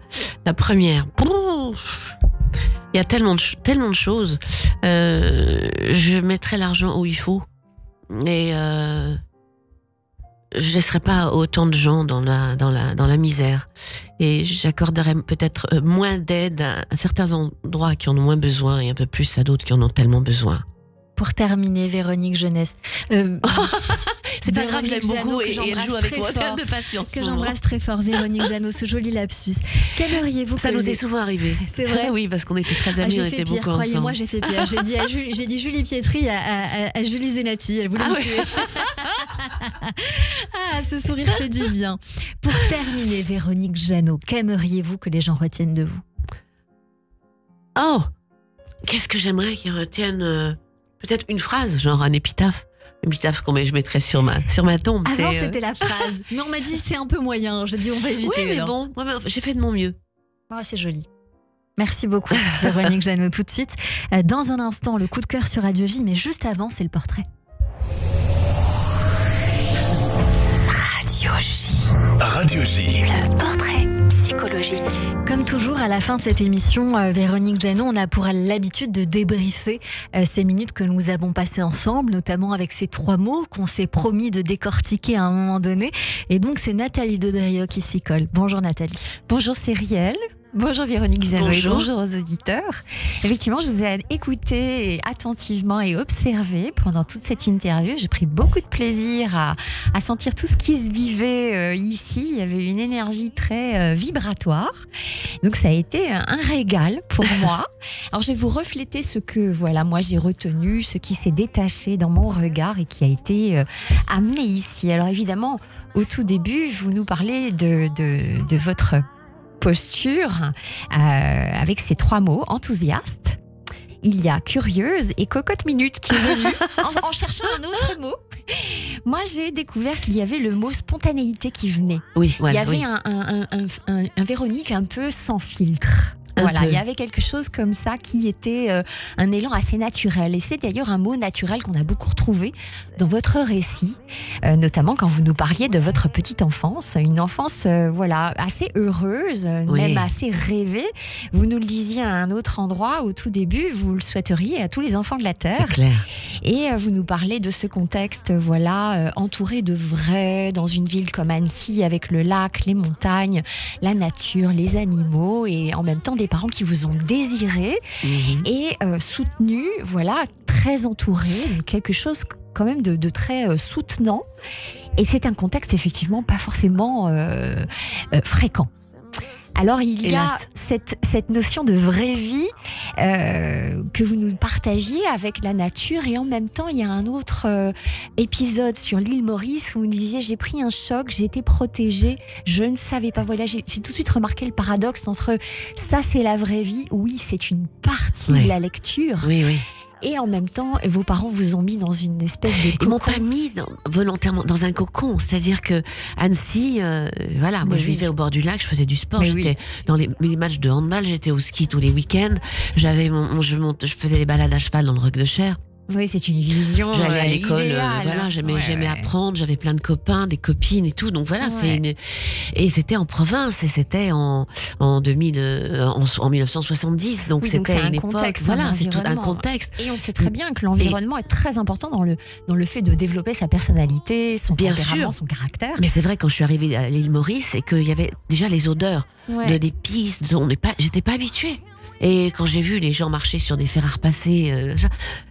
Il y a tellement de choses. Je mettrai l'argent où il faut. Et je laisserai pas autant de gens dans la misère. Et j'accorderai peut-être moins d'aide à certains endroits qui en ont moins besoin et un peu plus à d'autres qui en ont tellement besoin. Pour terminer, Véronique Jeunesse. C'est pas grave, je l'aime beaucoup et elle joue avec moi de patience. Que j'embrasse très fort, Véronique Jeannot, ce joli lapsus. Qu'aimeriez-vous Ça nous est souvent arrivé. C'est vrai. Oui, parce qu'on était très amis, on était beaucoup ensemble. Croyez-moi, j'ai fait pire. J'ai dit Julie Pietri à Julie Zenati. Elle voulait me tuer. Ce sourire fait du bien. Pour terminer, Véronique Jeannot, qu'aimeriez-vous que les gens retiennent de vous? Oh, qu'est-ce que j'aimerais qu'ils retiennent peut-être une phrase, genre un épitaphe. Épitaphe que je mettrais sur ma tombe. Avant, c'était la phrase. Mais on m'a dit c'est un peu moyen. J'ai dit on va éviter. Oui, mais bon, j'ai fait de mon mieux. C'est joli. Merci beaucoup, Véronique Jeannot. Tout de suite, dans un instant, le coup de cœur sur Radio J, mais juste avant, c'est le portrait. Radio J. Radio J. Le portrait psychologique. Comme toujours, à la fin de cette émission, Véronique Jeannot, on a pour l'habitude de débriefer ces minutes que nous avons passées ensemble, notamment avec ces 3 mots qu'on s'est promis de décortiquer à un moment donné. Et donc, c'est Nathalie Dodrio qui s'y colle. Bonjour Nathalie. Bonjour Cyrielle. Bonjour Véronique Jeannot et bonjour aux auditeurs. Effectivement, je vous ai écouté attentivement et observé pendant toute cette interview. J'ai pris beaucoup de plaisir à sentir tout ce qui se vivait ici. Il y avait une énergie très vibratoire. Donc ça a été un régal pour moi. Alors je vais vous refléter ce que moi j'ai retenu, ce qui s'est détaché dans mon regard et qui a été amené ici. Alors évidemment, au tout début, vous nous parlez de votre posture avec ces 3 mots, enthousiaste. Il y a curieuse et cocotte minute qui est venue en cherchant un autre mot. Moi, j'ai découvert qu'il y avait le mot spontanéité qui venait. Oui, il y avait un Véronique un peu sans filtre. Voilà, il y avait quelque chose comme ça qui était un élan assez naturel. Et c'est d'ailleurs un mot naturel qu'on a beaucoup retrouvé dans votre récit, notamment quand vous nous parliez de votre petite enfance, une enfance assez heureuse, même assez rêvée. Vous nous le disiez à un autre endroit au tout début, vous le souhaiteriez à tous les enfants de la Terre. C'est clair. Et vous nous parlez de ce contexte, entouré de vrai, dans une ville comme Annecy, avec le lac, les montagnes, la nature, les animaux, et en même temps des parents qui vous ont désiré et soutenu, très entouré, quelque chose quand même de très soutenant. Et c'est un contexte effectivement pas forcément fréquent. Alors il y a cette notion de vraie vie que vous nous partagiez avec la nature, et en même temps il y a un autre épisode sur l'île Maurice où vous nous disiez j'ai pris un choc, j'ai été protégée, je ne savais pas. J'ai tout de suite remarqué le paradoxe entre ça c'est la vraie vie, oui c'est une partie de la lecture. Oui. Et en même temps, vos parents vous ont mis dans une espèce de cocon. Ils m'ont pas mis volontairement dans un cocon. C'est-à-dire que Annecy, moi je vivais au bord du lac, je faisais du sport, j'étais dans les matchs de handball, j'étais au ski tous les week-ends, je faisais des balades à cheval dans le Roc de Cher. Oui, c'est une vision. J'allais à l'école, idéale. j'aimais apprendre, j'avais plein de copains, des copines et tout. Donc et c'était en province, et c'était en 1970. Donc c'était un une époque. Contexte, c'est tout un contexte. Et on sait très bien que l'environnement est très important dans le fait de développer sa personnalité, son tempérament, son caractère. Mais c'est vrai, quand je suis arrivée à l'île Maurice, et qu'il y avait déjà les odeurs d'épices, j'étais pas habituée. Et quand j'ai vu les gens marcher sur des fers à repasser,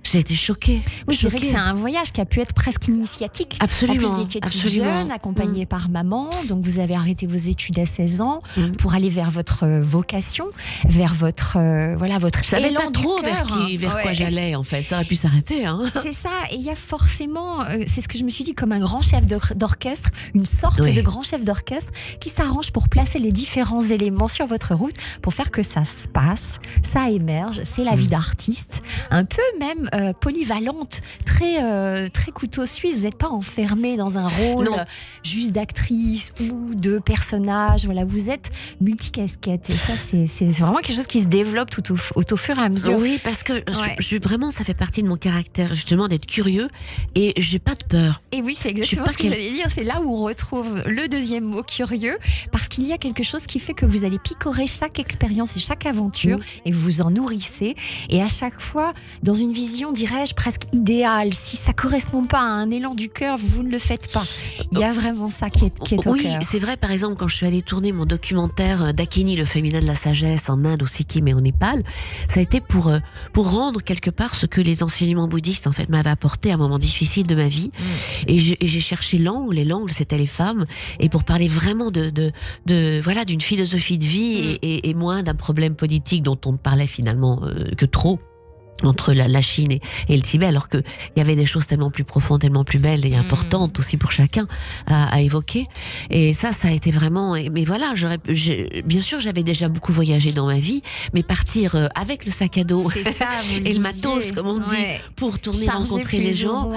j'ai été choquée. Oui, c'est vrai que c'est un voyage qui a pu être presque initiatique. Absolument. En plus, vous étiez toute jeune, accompagnée par maman. Donc, vous avez arrêté vos études à 16 ans pour aller vers votre vocation, vers votre Je savais élan pas trop du cœur. vers quoi j'allais, en fait. Ça aurait pu s'arrêter. C'est ça. Et il y a forcément, c'est ce que je me suis dit, comme un grand chef d'orchestre, une sorte de grand chef d'orchestre qui s'arrange pour placer les différents éléments sur votre route pour faire que ça se passe. Ça émerge, c'est la vie d'artiste, un peu même polyvalente, très couteau suisse. Vous n'êtes pas enfermé dans un rôle juste d'actrice ou de personnage. Vous êtes multicasquette, et ça c'est vraiment quelque chose qui se développe tout au fur et à mesure. Oui, parce que vraiment, ça fait partie de mon caractère, justement, d'être curieux et j'ai pas de peur. Et oui, c'est exactement ce que j'allais dire. C'est là où on retrouve le deuxième mot, curieux, parce qu'il y a quelque chose qui fait que vous allez picorer chaque expérience et chaque aventure et vous en nourrissez. Et à chaque fois, dans une vision, dirais-je, presque idéale. Si ça correspond pas à un élan du cœur, vous ne le faites pas. Il y a vraiment ça qui est au cœur. Oui, c'est vrai, par exemple, quand je suis allée tourner mon documentaire Dakini, le féminin de la sagesse, en Inde, au Sikkim et au Népal, ça a été pour rendre quelque part ce que les enseignements bouddhistes en fait m'avaient apporté à un moment difficile de ma vie. Et j'ai cherché l'angle, et l'angle c'était les femmes, et pour parler vraiment voilà, d'une philosophie de vie et moins d'un problème politique dont on ne parlait finalement que trop entre la Chine et le Tibet, alors qu'il y avait des choses tellement plus profondes, tellement plus belles et importantes aussi pour chacun à évoquer. Et ça a été vraiment... Mais voilà, bien sûr, j'avais déjà beaucoup voyagé dans ma vie, mais partir avec le sac à dos et le matos, comme on dit, pour tourner rencontrer les gens,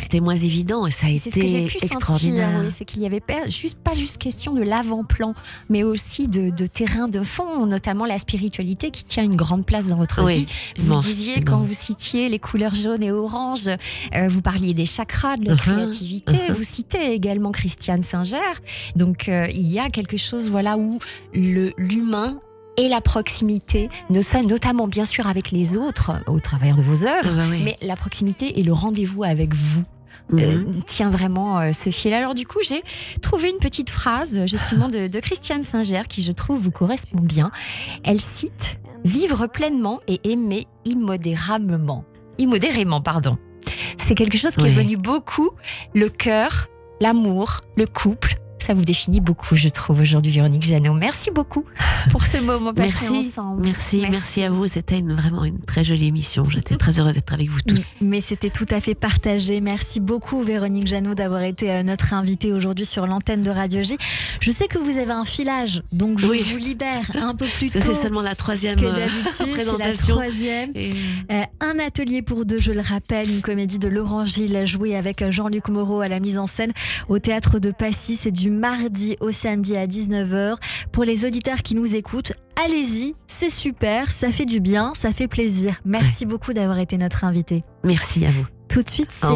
c'était moins évident, et ça a été extraordinaire. Sentir, c'est qu'il n'y avait pas juste question de l'avant-plan, mais aussi de terrain de fond, notamment la spiritualité qui tient une grande place dans votre vie. Vous disiez, quand vous citiez les couleurs jaunes et oranges, vous parliez des chakras, de la créativité. Vous citez également Christiane Singer. Donc, il y a quelque chose où l'humain et la proximité, notamment bien sûr avec les autres, au travers de vos œuvres, mais la proximité et le rendez-vous avec vous. Tient vraiment ce fil. Alors du coup, j'ai trouvé une petite phrase justement de Christiane Singer qui, je trouve, vous correspond bien. Elle cite « Vivre pleinement et aimer immodérément. » C'est quelque chose qui est venu beaucoup, le cœur, l'amour, le couple. Ça vous définit beaucoup, je trouve, aujourd'hui, Véronique Jeannot. Merci beaucoup pour ce moment passé ensemble. Merci à vous. C'était vraiment une très jolie émission. J'étais très heureuse d'être avec vous tous. Mais c'était tout à fait partagé. Merci beaucoup, Véronique Jeannot, d'avoir été notre invitée aujourd'hui sur l'antenne de Radio J. Je sais que vous avez un filage, donc je vous libère un peu plus tôt. C'est seulement la troisième que d'habitude. présentation. C'est la troisième. Un atelier pour deux, je le rappelle, une comédie de Laurent Gilles, jouée avec Jean-Luc Moreau à la mise en scène au Théâtre de Passy. C'est du mardi au samedi à 19h. Pour les auditeurs qui nous écoutent, allez-y, c'est super, ça fait du bien, ça fait plaisir. Merci beaucoup d'avoir été notre invité. Merci à vous. Tout de suite, c'est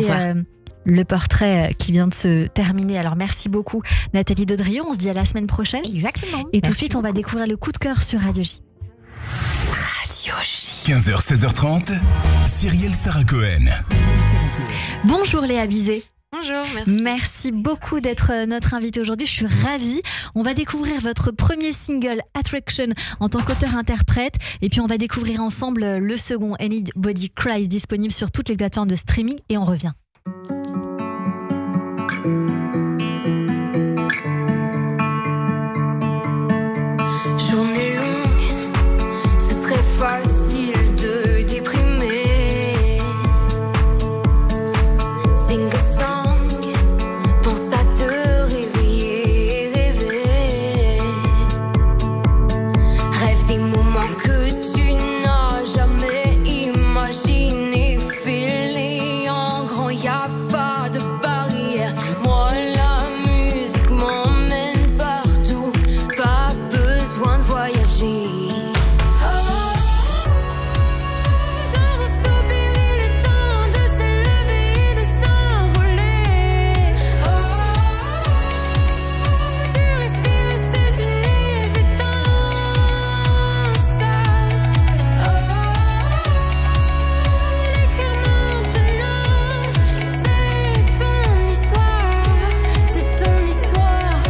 le portrait qui vient de se terminer. Alors merci beaucoup Nathalie Daudrion, on se dit à la semaine prochaine. Exactement. Et tout de suite, on va découvrir le coup de cœur sur Radio J. Radio J. 15h, 16h30, Cyrielle Sarah Cohen. Bonjour Léa Bizet. Bonjour, merci. Merci beaucoup d'être notre invitée aujourd'hui. Je suis ravie. On va découvrir votre premier single Attraction en tant qu'auteur-interprète. Et puis on va découvrir ensemble le second Anybody Cries, disponible sur toutes les plateformes de streaming. Et on revient. Journée longue, c'est très facile de déprimer. Sing a song, pense à te réveiller, rêver. Rêve des moments que tu n'as jamais imaginés. Fais-les en grand, y a pas de barrière. Moi, la musique m'emmène partout. Pas besoin de voyager. Dans un soupir, il est temps de s'élever et de s'envoler. Tu respires, c'est une évidence. L'écrire maintenant, c'est ton histoire, c'est ton histoire.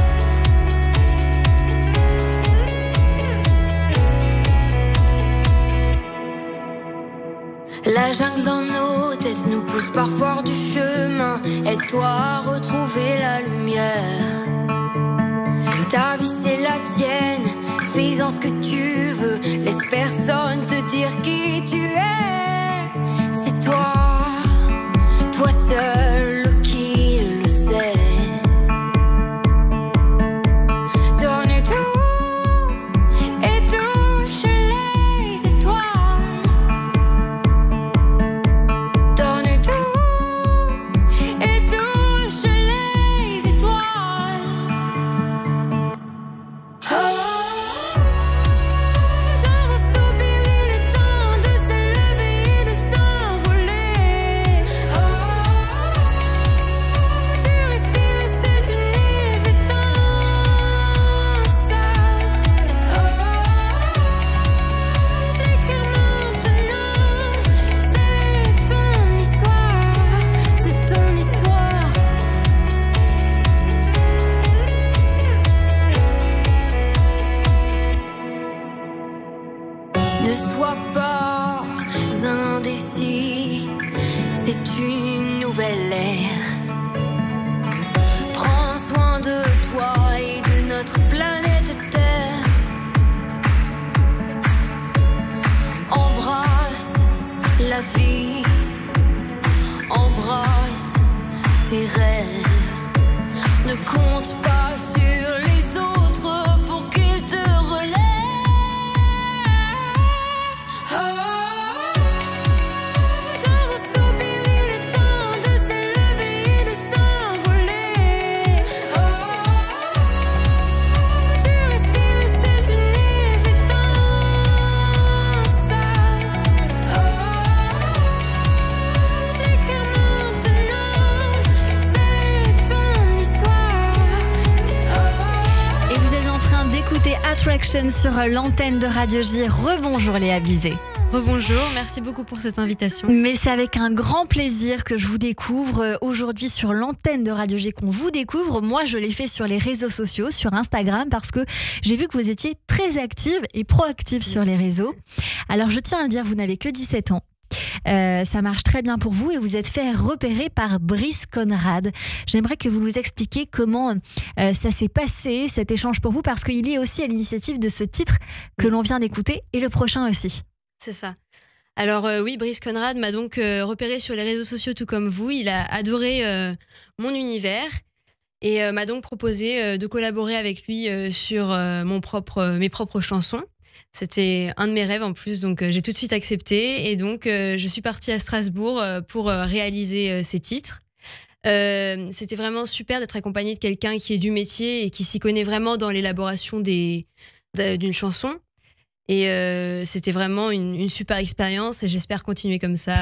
La jungle dans nos têtes nous pousse parfois hors du chemin. Aide-toi à retrouver la lumière. Ta vie c'est la tienne, fais-en ce que tu veux. Laisse personne te dire qui tu es. C'est toi, toi seul qui le sais. Donne tout et touche les étoiles. Donne tout et touche les étoiles. Dans un soupir, il est temps de s'élever ici, c'est une nouvelle ère. Prends soin de toi et de notre planète Terre. Embrasse la vie, embrasse tes rêves. Ne compte pas sur les autres pour qu'ils te relèvent. Dans un soupir, il est temps de s'élever et de s'envoler. Tu respires, c'est une évidence. Écrire maintenant, c'est ton histoire. Et vous êtes en train d'écouter Attraction sur l'antenne de Radio J. Rebonjour Léa Bizet. Rebonjour, merci beaucoup pour cette invitation. Mais c'est avec un grand plaisir que je vous découvre aujourd'hui sur l'antenne de Radio J, qu'on vous découvre. Moi, je l'ai fait sur les réseaux sociaux, sur Instagram, parce que j'ai vu que vous étiez très active et proactive sur les réseaux. Alors, je tiens à le dire, vous n'avez que 17 ans. Ça marche très bien pour vous et vous êtes fait repérer par Brice Conrad. J'aimerais que vous nous expliquiez comment ça s'est passé, cet échange pour vous, parce qu'il est aussi à l'initiative de ce titre que l'on vient d'écouter et le prochain aussi. C'est ça. Alors oui, Brice Conrad m'a donc repéré sur les réseaux sociaux tout comme vous. Il a adoré mon univers et m'a donc proposé de collaborer avec lui sur mes propres chansons. C'était un de mes rêves en plus, donc j'ai tout de suite accepté. Et donc je suis partie à Strasbourg pour réaliser ces titres. C'était vraiment super d'être accompagnée de quelqu'un qui est du métier et qui s'y connaît vraiment dans l'élaboration d'une chanson. Et c'était vraiment une super expérience et j'espère continuer comme ça.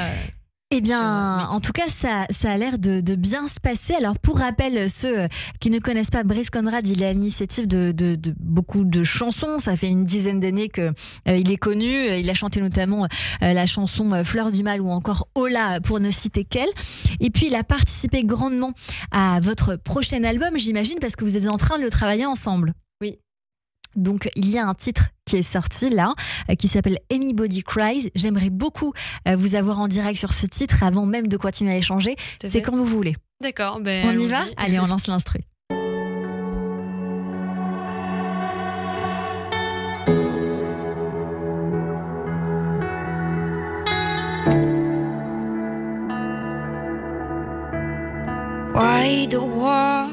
Eh bien, en tout cas, ça a l'air de bien se passer. Alors, pour rappel, ceux qui ne connaissent pas Brice Conrad, il est à l'initiative de beaucoup de chansons. Ça fait une dizaine d'années qu'il est connu. Il a chanté notamment la chanson Fleur du Mal ou encore Hola, pour ne citer qu'elle. Et puis, il a participé grandement à votre prochain album, j'imagine, parce que vous êtes en train de le travailler ensemble. Oui. Donc, il y a un titre qui est sorti là, qui s'appelle Anybody Cries. J'aimerais beaucoup vous avoir en direct sur ce titre avant même de continuer à échanger. C'est quand vous voulez. D'accord, on y va ? Allez, on lance l'instru. Why the war?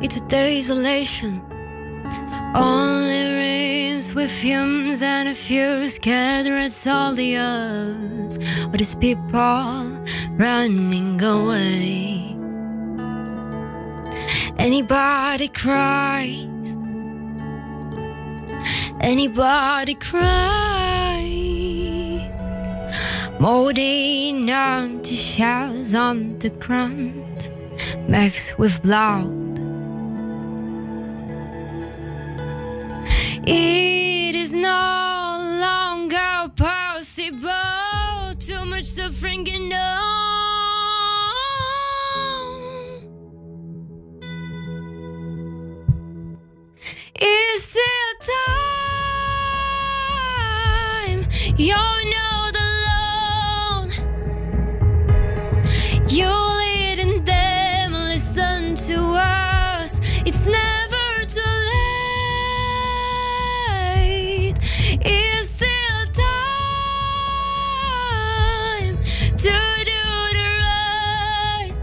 It's a desolation. Only rains with fumes and a few scattered soldiers. All these people running away. Anybody cries? Anybody cry? Molding empty shells on the ground, mixed with blood. It is no longer possible. Too much suffering and no. It's still time. You're not alone. You leading them, listen to us. It's never too late. It's still time to do the right.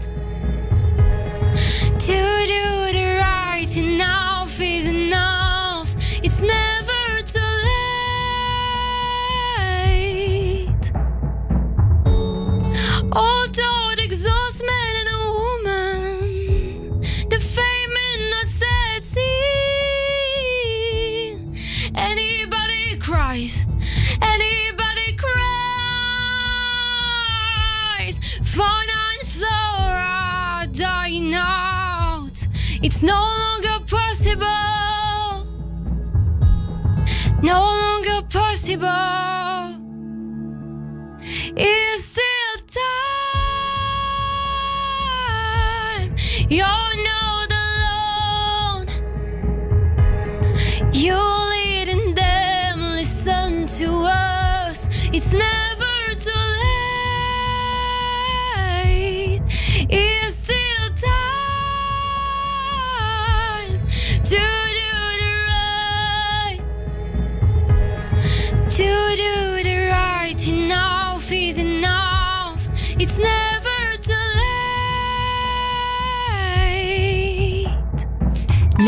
To do the right. Enough is enough. It's never too late. Although it exhausts man and a woman, the fame in not set seal. Anybody cries, anybody cries. Fauna and flora dying out. It's no longer possible. No longer possible. It's still time. You're not alone. You're leading them, listen to us. It's never too late.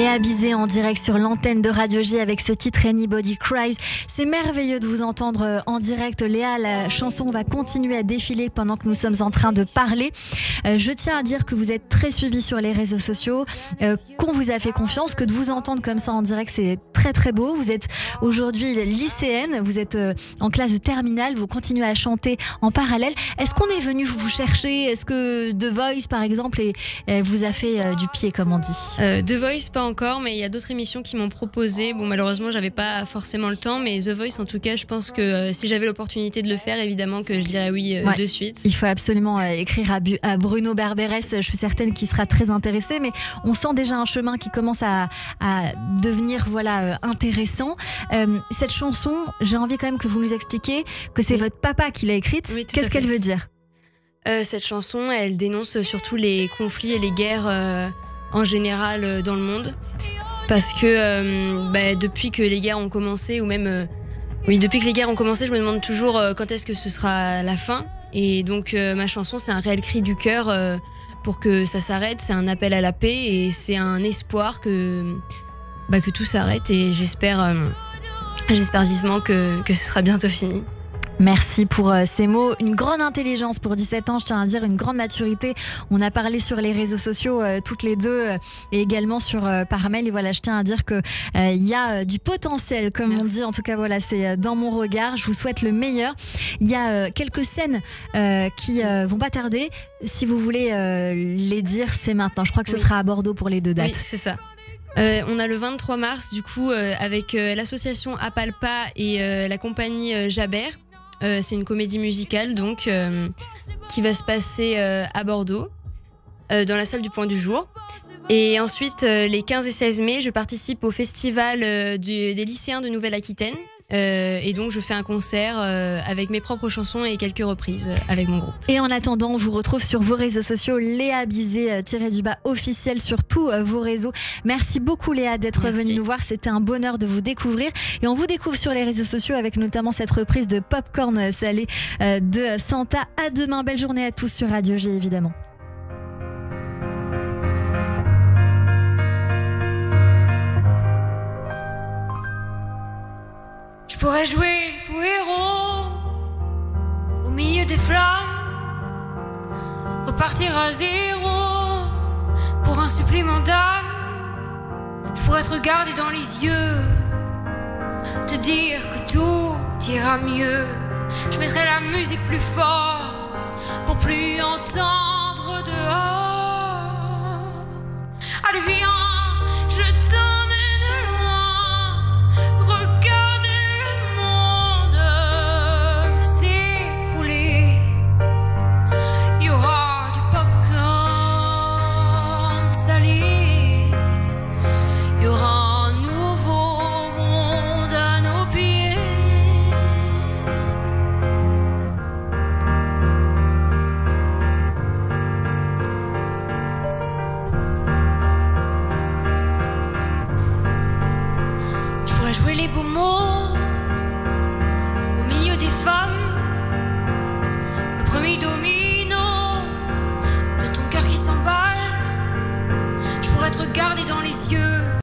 Léa Bizet en direct sur l'antenne de Radio J avec ce titre Anybody Cries. C'est merveilleux de vous entendre en direct. Léa, la chanson va continuer à défiler pendant que nous sommes en train de parler. Je tiens à dire que vous êtes très suivis sur les réseaux sociaux, qu'on vous a fait confiance, que de vous entendre comme ça en direct, c'est très très beau. Vous êtes aujourd'hui lycéenne, vous êtes en classe de terminale, vous continuez à chanter en parallèle. Est-ce qu'on est venu vous chercher? Est-ce que The Voice par exemple vous a fait du pied, comme on dit? The Voice pas encore, mais il y a d'autres émissions qui m'ont proposé. Bon, malheureusement j'avais pas forcément le temps, mais The Voice en tout cas, je pense que si j'avais l'opportunité de le faire, évidemment que je dirais oui de suite. Il faut absolument écrire à Bruno Berberès, je suis certaine qu'il sera très intéressé, mais on sent déjà un chemin qui commence à devenir intéressant. Cette chanson, j'ai envie quand même que vous nous expliquiez que c'est votre papa qui l'a écrite. Oui, qu'est-ce qu'elle veut dire? Cette chanson, elle dénonce surtout les conflits et les guerres en général dans le monde, parce que depuis que les guerres ont commencé, ou même depuis que les guerres ont commencé, je me demande toujours quand est-ce que ce sera la fin. Et donc ma chanson, c'est un réel cri du cœur pour que ça s'arrête. C'est un appel à la paix et c'est un espoir que tout s'arrête. Et j'espère vivement que ce sera bientôt fini. Merci pour ces mots. Une grande intelligence pour 17 ans, je tiens à dire, une grande maturité. On a parlé sur les réseaux sociaux toutes les deux et également par mail. Et voilà, je tiens à dire qu'il y a du potentiel, comme on dit. En tout cas, voilà, c'est dans mon regard. Je vous souhaite le meilleur. Il y a quelques scènes qui vont pas tarder. Si vous voulez les dire, c'est maintenant. Je crois que ce sera à Bordeaux pour les deux dates. Oui, c'est ça. On a le 23 mars, du coup, avec l'association Apalpa et la compagnie Jabert. C'est une comédie musicale donc qui va se passer à Bordeaux, dans la salle du Point du Jour. Et ensuite, les 15 et 16 mai, je participe au festival des lycéens de Nouvelle-Aquitaine. Et donc, je fais un concert avec mes propres chansons et quelques reprises avec mon groupe. Et en attendant, on vous retrouve sur vos réseaux sociaux, Léa Bizet _officiel sur tous vos réseaux. Merci beaucoup Léa d'être venue nous voir, c'était un bonheur de vous découvrir. Et on vous découvre sur les réseaux sociaux avec notamment cette reprise de Popcorn Salé de Santa. À demain, belle journée à tous sur Radio J évidemment. Je pourrais jouer le fou héros au milieu des flammes, repartir à zéro pour un supplément d'âme. Je pourrais te regarder dans les yeux, te dire que tout ira mieux. Je mettrai la musique plus fort pour plus entendre dehors. Allez viens, je t'emmène loin. Regarde le monde s'écouler. Il y aura du popcorn salé. Il y aura un nouveau monde à nos pieds. Je pourrais jouer les beaux mots au milieu des femmes, le premier domino de ton cœur qui s'emballe. Je pourrais te regarder dans les yeux.